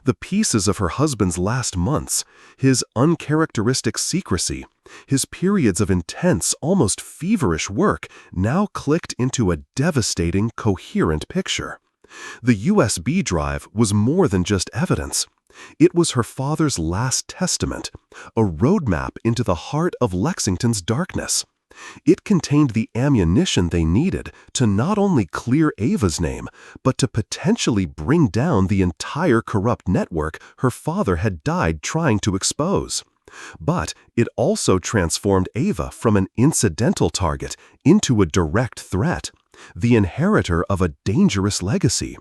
The pieces of her husband's last months, his uncharacteristic secrecy, his periods of intense, almost feverish work, now clicked into a devastating, coherent picture. The USB drive was more than just evidence. It was her father's last testament, a roadmap into the heart of Lexington's darkness. It contained the ammunition they needed to not only clear Ava's name, but to potentially bring down the entire corrupt network her father had died trying to expose. But it also transformed Ava from an incidental target into a direct threat, the inheritor of a dangerous legacy.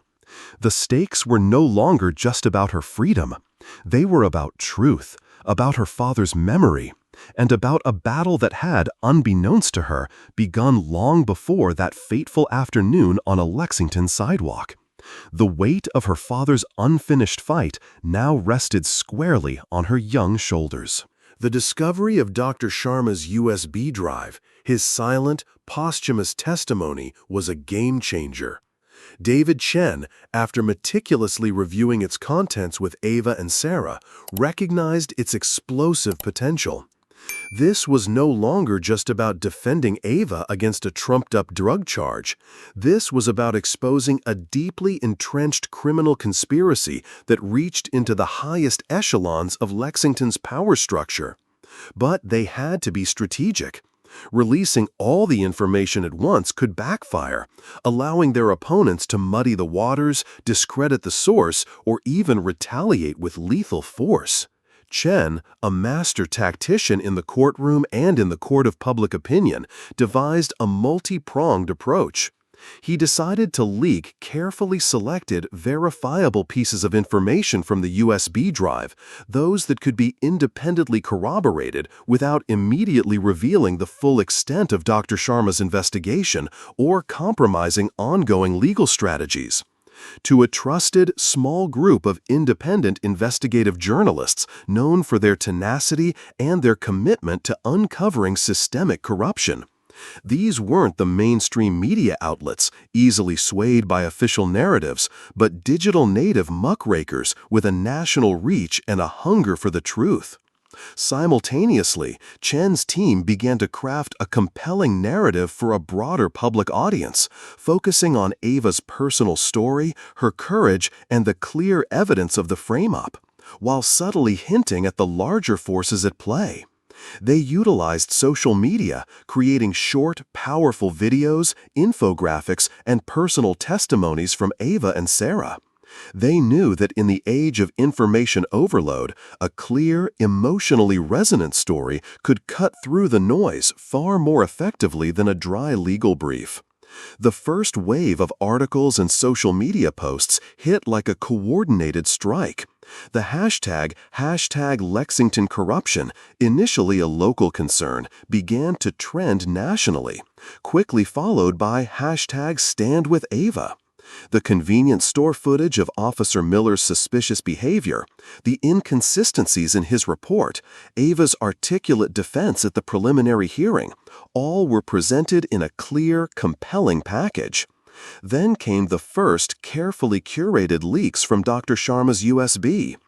The stakes were no longer just about her freedom. They were about truth, about her father's memory, and about a battle that had, unbeknownst to her, begun long before that fateful afternoon on a Lexington sidewalk. The weight of her father's unfinished fight now rested squarely on her young shoulders. The discovery of Dr. Sharma's USB drive, his silent, posthumous testimony, was a game-changer. David Chen, after meticulously reviewing its contents with Ava and Sarah, recognized its explosive potential. This was no longer just about defending Ava against a trumped-up drug charge. This was about exposing a deeply entrenched criminal conspiracy that reached into the highest echelons of Lexington's power structure. But they had to be strategic. Releasing all the information at once could backfire, allowing their opponents to muddy the waters, discredit the source, or even retaliate with lethal force. Chen, a master tactician in the courtroom and in the court of public opinion, devised a multi-pronged approach. He decided to leak carefully selected, verifiable pieces of information from the USB drive, those that could be independently corroborated without immediately revealing the full extent of Dr. Sharma's investigation or compromising ongoing legal strategies. To a trusted, small group of independent investigative journalists known for their tenacity and their commitment to uncovering systemic corruption. These weren't the mainstream media outlets, easily swayed by official narratives, but digital native muckrakers with a national reach and a hunger for the truth. Simultaneously, Chen's team began to craft a compelling narrative for a broader public audience, focusing on Ava's personal story, her courage, and the clear evidence of the frame-up, while subtly hinting at the larger forces at play. They utilized social media, creating short, powerful videos, infographics, and personal testimonies from Ava and Sarah. They knew that in the age of information overload, a clear, emotionally resonant story could cut through the noise far more effectively than a dry legal brief. The first wave of articles and social media posts hit like a coordinated strike. The hashtag #LexingtonCorruption, initially a local concern, began to trend nationally, quickly followed by #StandWithAva. The convenient store footage of Officer Miller's suspicious behavior, the inconsistencies in his report, Ava's articulate defense at the preliminary hearing, all were presented in a clear, compelling package. Then came the first carefully curated leaks from Dr. Sharma's USB.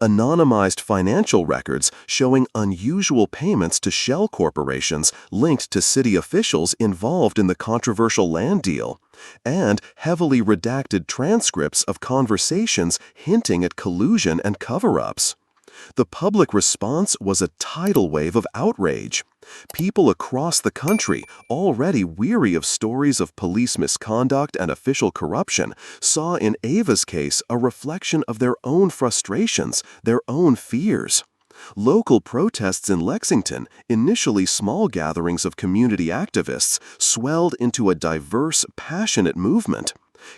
Anonymized financial records showing unusual payments to shell corporations linked to city officials involved in the controversial land deal, and heavily redacted transcripts of conversations hinting at collusion and cover-ups. The public response was a tidal wave of outrage. People across the country, already weary of stories of police misconduct and official corruption, saw in Ava's case a reflection of their own frustrations, their own fears. Local protests in Lexington, initially small gatherings of community activists, swelled into a diverse, passionate movement.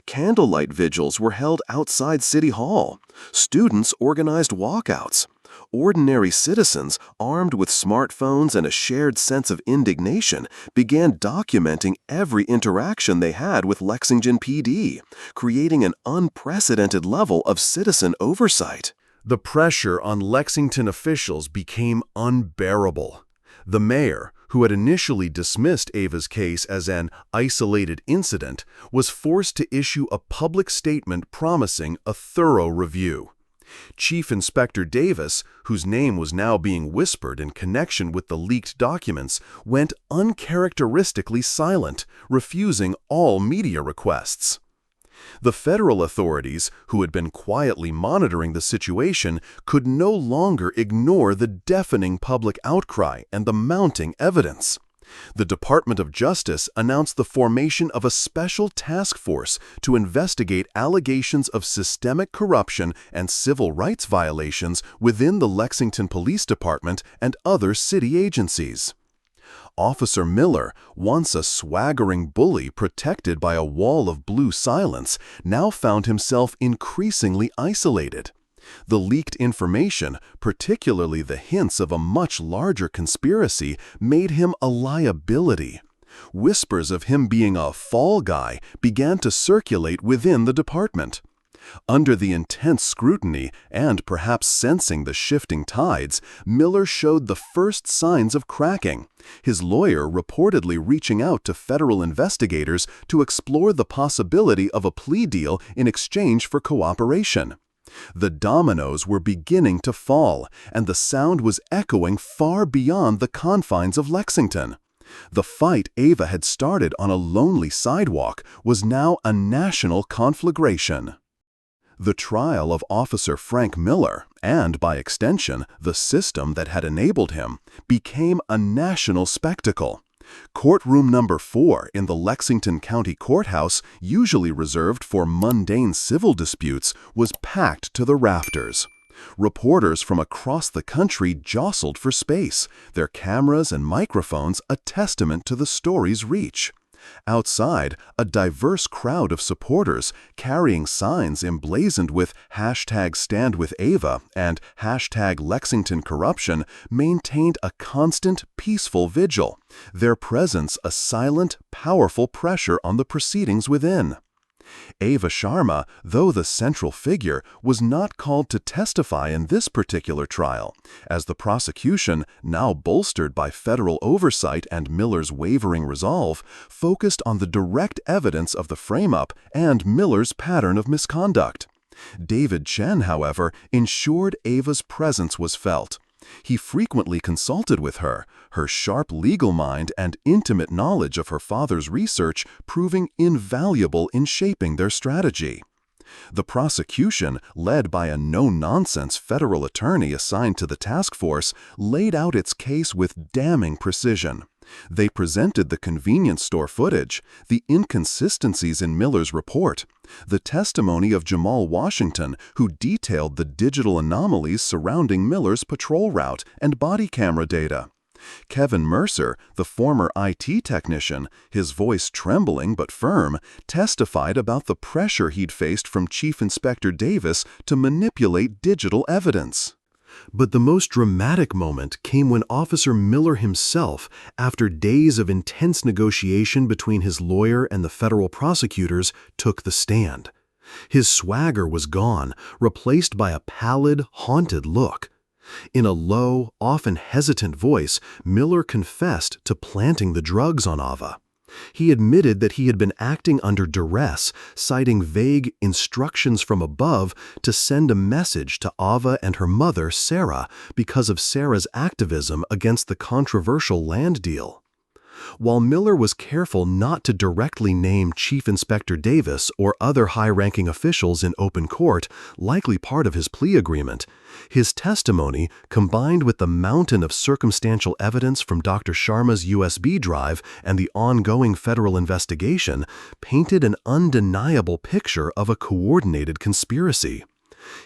Candlelight vigils were held outside City Hall. Students organized walkouts. Ordinary citizens, armed with smartphones and a shared sense of indignation, began documenting every interaction they had with Lexington PD, creating an unprecedented level of citizen oversight. The pressure on Lexington officials became unbearable. The mayor, who had initially dismissed Ava's case as an isolated incident, was forced to issue a public statement promising a thorough review. Chief Inspector Davis, whose name was now being whispered in connection with the leaked documents, went uncharacteristically silent, refusing all media requests. The federal authorities, who had been quietly monitoring the situation, could no longer ignore the deafening public outcry and the mounting evidence. The Department of Justice announced the formation of a special task force to investigate allegations of systemic corruption and civil rights violations within the Lexington Police Department and other city agencies. Officer Miller, once a swaggering bully protected by a wall of blue silence, now found himself increasingly isolated. The leaked information, particularly the hints of a much larger conspiracy, made him a liability. Whispers of him being a fall guy began to circulate within the department. Under the intense scrutiny, and perhaps sensing the shifting tides, Miller showed the first signs of cracking, his lawyer reportedly reaching out to federal investigators to explore the possibility of a plea deal in exchange for cooperation. The dominoes were beginning to fall, and the sound was echoing far beyond the confines of Lexington. The fight Ava had started on a lonely sidewalk was now a national conflagration. The trial of Officer Frank Miller, and by extension, the system that had enabled him, became a national spectacle. Courtroom number 4 in the Lexington County Courthouse, usually reserved for mundane civil disputes, was packed to the rafters. Reporters from across the country jostled for space, their cameras and microphones a testament to the story's reach. Outside, a diverse crowd of supporters, carrying signs emblazoned with #StandWithAva and #LexingtonCorruption, maintained a constant, peaceful vigil, their presence a silent, powerful pressure on the proceedings within. Ava Sharma, though the central figure, was not called to testify in this particular trial, as the prosecution, now bolstered by federal oversight and Miller's wavering resolve, focused on the direct evidence of the frame-up and Miller's pattern of misconduct. David Chen, however, ensured Ava's presence was felt. He frequently consulted with her, her sharp legal mind and intimate knowledge of her father's research proving invaluable in shaping their strategy. The prosecution, led by a no-nonsense federal attorney assigned to the task force, laid out its case with damning precision. They presented the convenience store footage, the inconsistencies in Miller's report, the testimony of Jamal Washington, who detailed the digital anomalies surrounding Miller's patrol route and body camera data. Kevin Mercer, the former IT technician, his voice trembling but firm, testified about the pressure he'd faced from Chief Inspector Davis to manipulate digital evidence. But the most dramatic moment came when Officer Miller himself, after days of intense negotiation between his lawyer and the federal prosecutors, took the stand. His swagger was gone, replaced by a pallid, haunted look. In a low, often hesitant voice, Miller confessed to planting the drugs on Ava. He admitted that he had been acting under duress, citing vague instructions from above to send a message to Ava and her mother, Sarah, because of Sarah's activism against the controversial land deal. While Miller was careful not to directly name Chief Inspector Davis or other high-ranking officials in open court, likely part of his plea agreement, his testimony, combined with the mountain of circumstantial evidence from Dr. Sharma's USB drive and the ongoing federal investigation, painted an undeniable picture of a coordinated conspiracy.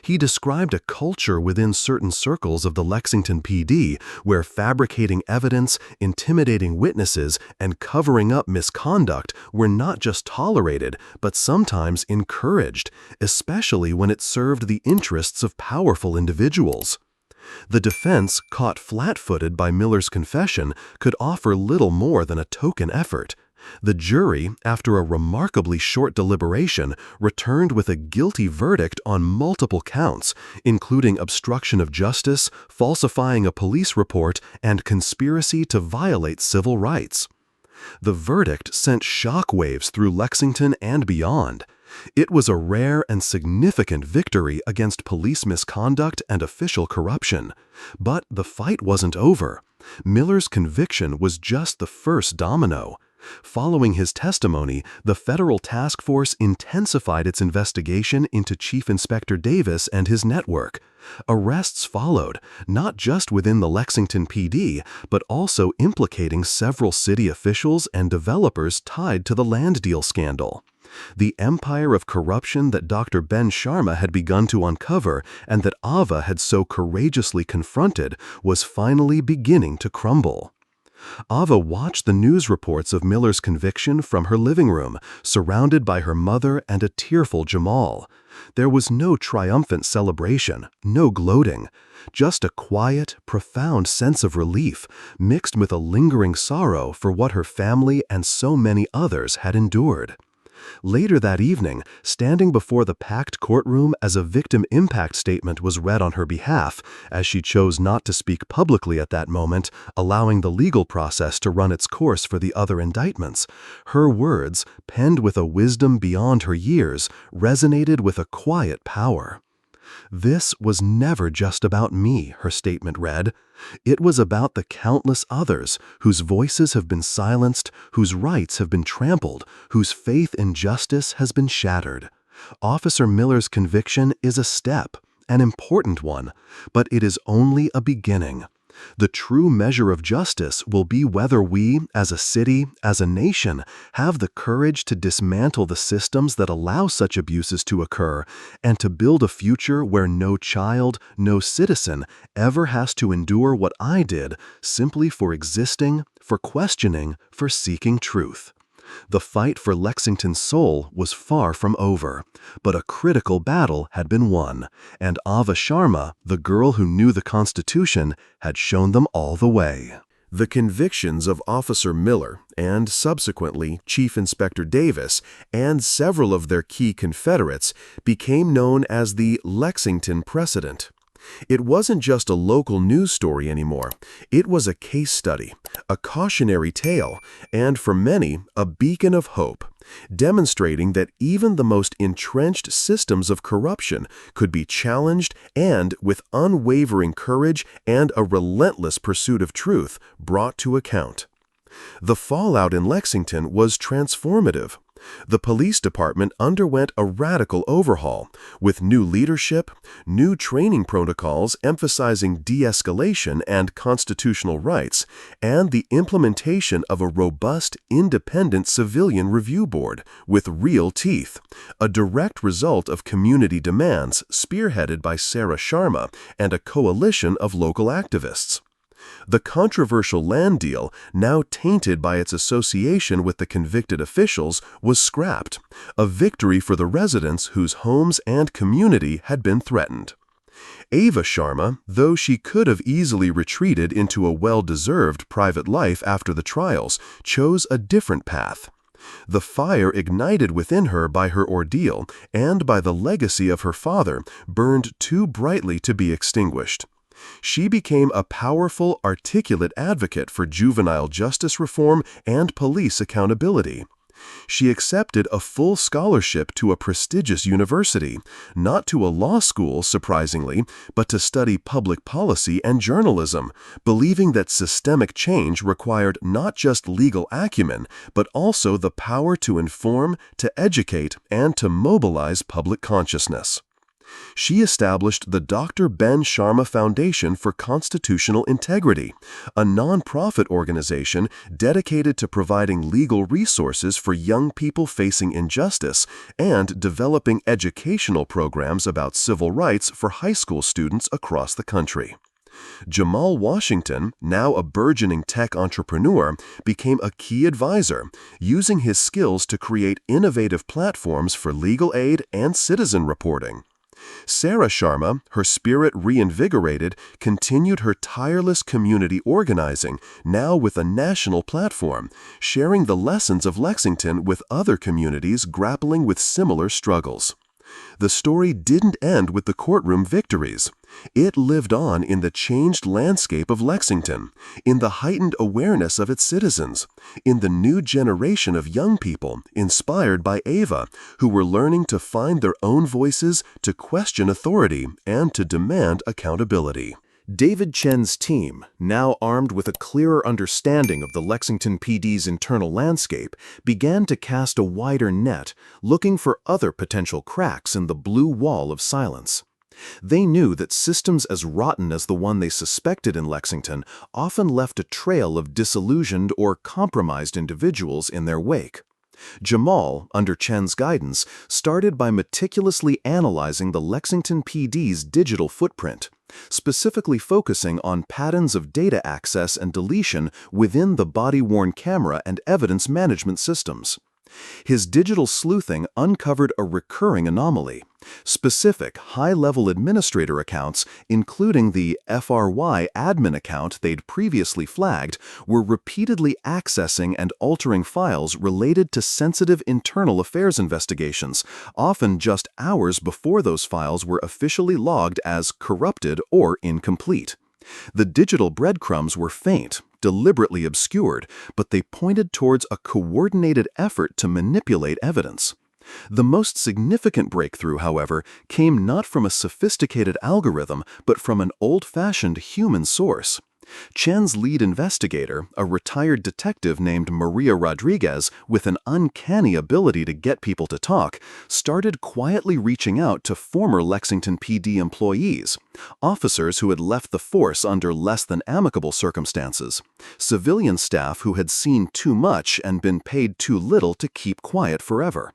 He described a culture within certain circles of the Lexington PD where fabricating evidence, intimidating witnesses, and covering up misconduct were not just tolerated, but sometimes encouraged, especially when it served the interests of powerful individuals. The defense, caught flat-footed by Miller's confession, could offer little more than a token effort. The jury, after a remarkably short deliberation, returned with a guilty verdict on multiple counts, including obstruction of justice, falsifying a police report, and conspiracy to violate civil rights. The verdict sent shockwaves through Lexington and beyond. It was a rare and significant victory against police misconduct and official corruption. But the fight wasn't over. Miller's conviction was just the first domino. Following his testimony, the federal task force intensified its investigation into Chief Inspector Davis and his network. Arrests followed, not just within the Lexington PD, but also implicating several city officials and developers tied to the land deal scandal. The empire of corruption that Dr. Ben Sharma had begun to uncover and that Ava had so courageously confronted was finally beginning to crumble. Ava watched the news reports of Miller's conviction from her living room, surrounded by her mother and a tearful Jamal. There was no triumphant celebration, no gloating, just a quiet, profound sense of relief mixed with a lingering sorrow for what her family and so many others had endured. Later that evening, standing before the packed courtroom as a victim impact statement was read on her behalf, as she chose not to speak publicly at that moment, allowing the legal process to run its course for the other indictments, her words, penned with a wisdom beyond her years, resonated with a quiet power. "This was never just about me," her statement read. "It was about the countless others whose voices have been silenced, whose rights have been trampled, whose faith in justice has been shattered. Officer Miller's conviction is a step, an important one, but it is only a beginning. The true measure of justice will be whether we, as a city, as a nation, have the courage to dismantle the systems that allow such abuses to occur and to build a future where no child, no citizen ever has to endure what I did simply for existing, for questioning, for seeking truth." The fight for Lexington's soul was far from over, but a critical battle had been won, and Ava Sharma, the girl who knew the Constitution, had shown them all the way. The convictions of Officer Miller and, subsequently, Chief Inspector Davis and several of their key Confederates became known as the Lexington Precedent. It wasn't just a local news story anymore. It was a case study, a cautionary tale, and for many, a beacon of hope, demonstrating that even the most entrenched systems of corruption could be challenged and, with unwavering courage and a relentless pursuit of truth, brought to account. The fallout in Lexington was transformative. The police department underwent a radical overhaul, with new leadership, new training protocols emphasizing de-escalation and constitutional rights, and the implementation of a robust, independent civilian review board with real teeth, a direct result of community demands spearheaded by Ava Sharma and a coalition of local activists. The controversial land deal, now tainted by its association with the convicted officials, was scrapped, a victory for the residents whose homes and community had been threatened. Ava Sharma, though she could have easily retreated into a well-deserved private life after the trials, chose a different path. The fire ignited within her by her ordeal and by the legacy of her father burned too brightly to be extinguished. She became a powerful, articulate advocate for juvenile justice reform and police accountability. She accepted a full scholarship to a prestigious university, not to a law school, surprisingly, but to study public policy and journalism, believing that systemic change required not just legal acumen, but also the power to inform, to educate, and to mobilize public consciousness. She established the Dr. Ben Sharma Foundation for Constitutional Integrity, a nonprofit organization dedicated to providing legal resources for young people facing injustice and developing educational programs about civil rights for high school students across the country. Jamal Washington, now a burgeoning tech entrepreneur, became a key advisor, using his skills to create innovative platforms for legal aid and citizen reporting. Sarah Sharma, her spirit reinvigorated, continued her tireless community organizing, now with a national platform, sharing the lessons of Lexington with other communities grappling with similar struggles. The story didn't end with the courtroom victories. It lived on in the changed landscape of Lexington, in the heightened awareness of its citizens, in the new generation of young people inspired by Ava, who were learning to find their own voices, to question authority, and to demand accountability. David Chen's team, now armed with a clearer understanding of the Lexington PD's internal landscape, began to cast a wider net, looking for other potential cracks in the blue wall of silence. They knew that systems as rotten as the one they suspected in Lexington often left a trail of disillusioned or compromised individuals in their wake. Jamal, under Chen's guidance, started by meticulously analyzing the Lexington PD's digital footprint, specifically focusing on patterns of data access and deletion within the body-worn camera and evidence management systems. His digital sleuthing uncovered a recurring anomaly. Specific high-level administrator accounts, including the FRY admin account they'd previously flagged, were repeatedly accessing and altering files related to sensitive internal affairs investigations, often just hours before those files were officially logged as corrupted or incomplete. The digital breadcrumbs were faint, deliberately obscured, but they pointed towards a coordinated effort to manipulate evidence. The most significant breakthrough, however, came not from a sophisticated algorithm, but from an old-fashioned human source. Chen's lead investigator, a retired detective named Maria Rodriguez with an uncanny ability to get people to talk, started quietly reaching out to former Lexington PD employees, officers who had left the force under less than amicable circumstances, civilian staff who had seen too much and been paid too little to keep quiet forever.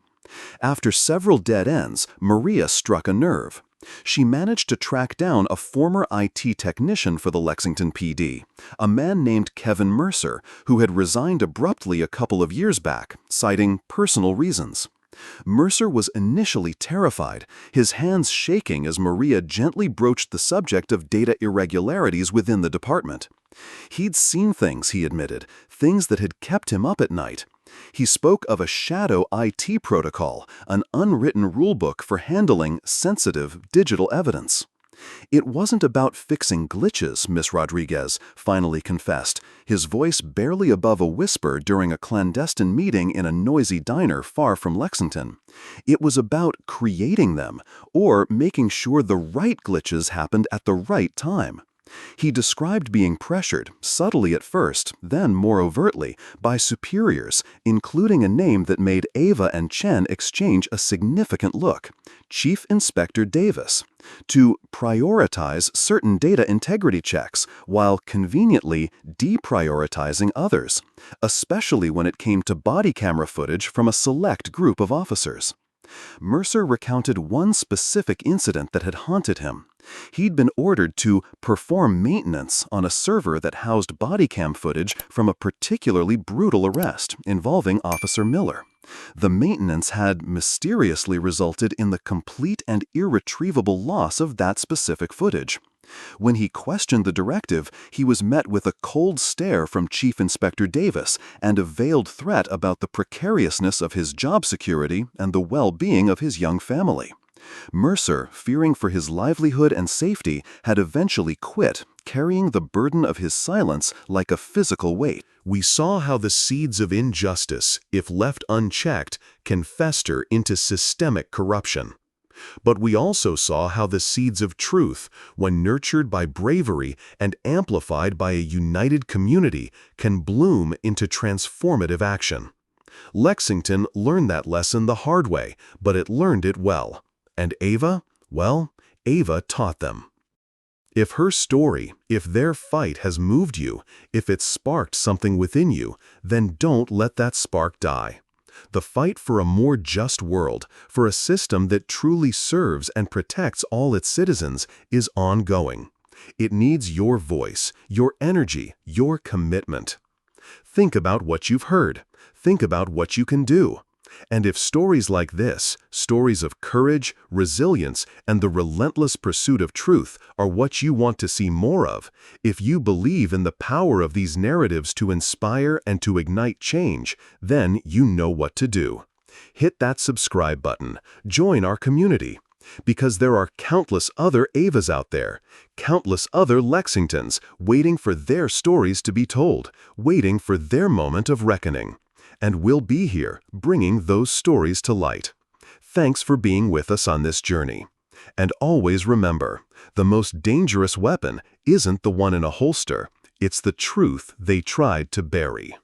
After several dead ends, Maria struck a nerve. She managed to track down a former IT technician for the Lexington PD, a man named Kevin Mercer, who had resigned abruptly a couple of years back, citing personal reasons. Mercer was initially terrified, his hands shaking as Maria gently broached the subject of data irregularities within the department. He'd seen things, he admitted, things that had kept him up at night. He spoke of a shadow IT protocol, an unwritten rulebook for handling sensitive digital evidence. It wasn't about fixing glitches, Miss Rodriguez finally confessed, his voice barely above a whisper during a clandestine meeting in a noisy diner far from Lexington. It was about creating them, or making sure the right glitches happened at the right time. He described being pressured, subtly at first, then more overtly, by superiors, including a name that made Ava and Chen exchange a significant look, Chief Inspector Davis, to prioritize certain data integrity checks while conveniently deprioritizing others, especially when it came to body camera footage from a select group of officers. Mercer recounted one specific incident that had haunted him. He'd been ordered to perform maintenance on a server that housed body cam footage from a particularly brutal arrest involving Officer Miller. The maintenance had mysteriously resulted in the complete and irretrievable loss of that specific footage. When he questioned the directive, he was met with a cold stare from Chief Inspector Davis and a veiled threat about the precariousness of his job security and the well-being of his young family. Mercer, fearing for his livelihood and safety, had eventually quit, carrying the burden of his silence like a physical weight. We saw how the seeds of injustice, if left unchecked, can fester into systemic corruption. But we also saw how the seeds of truth, when nurtured by bravery and amplified by a united community, can bloom into transformative action. Lexington learned that lesson the hard way, but it learned it well. And Ava? Well, Ava taught them. If her story, if their fight has moved you, if it's sparked something within you, then don't let that spark die. The fight for a more just world, for a system that truly serves and protects all its citizens, is ongoing. It needs your voice, your energy, your commitment. Think about what you've heard. Think about what you can do. And if stories like this, stories of courage, resilience, and the relentless pursuit of truth are what you want to see more of, if you believe in the power of these narratives to inspire and to ignite change, then you know what to do. Hit that subscribe button. Join our community. Because there are countless other Avas out there, countless other Lexingtons waiting for their stories to be told, waiting for their moment of reckoning. And we'll be here, bringing those stories to light. Thanks for being with us on this journey. And always remember, the most dangerous weapon isn't the one in a holster, it's the truth they tried to bury.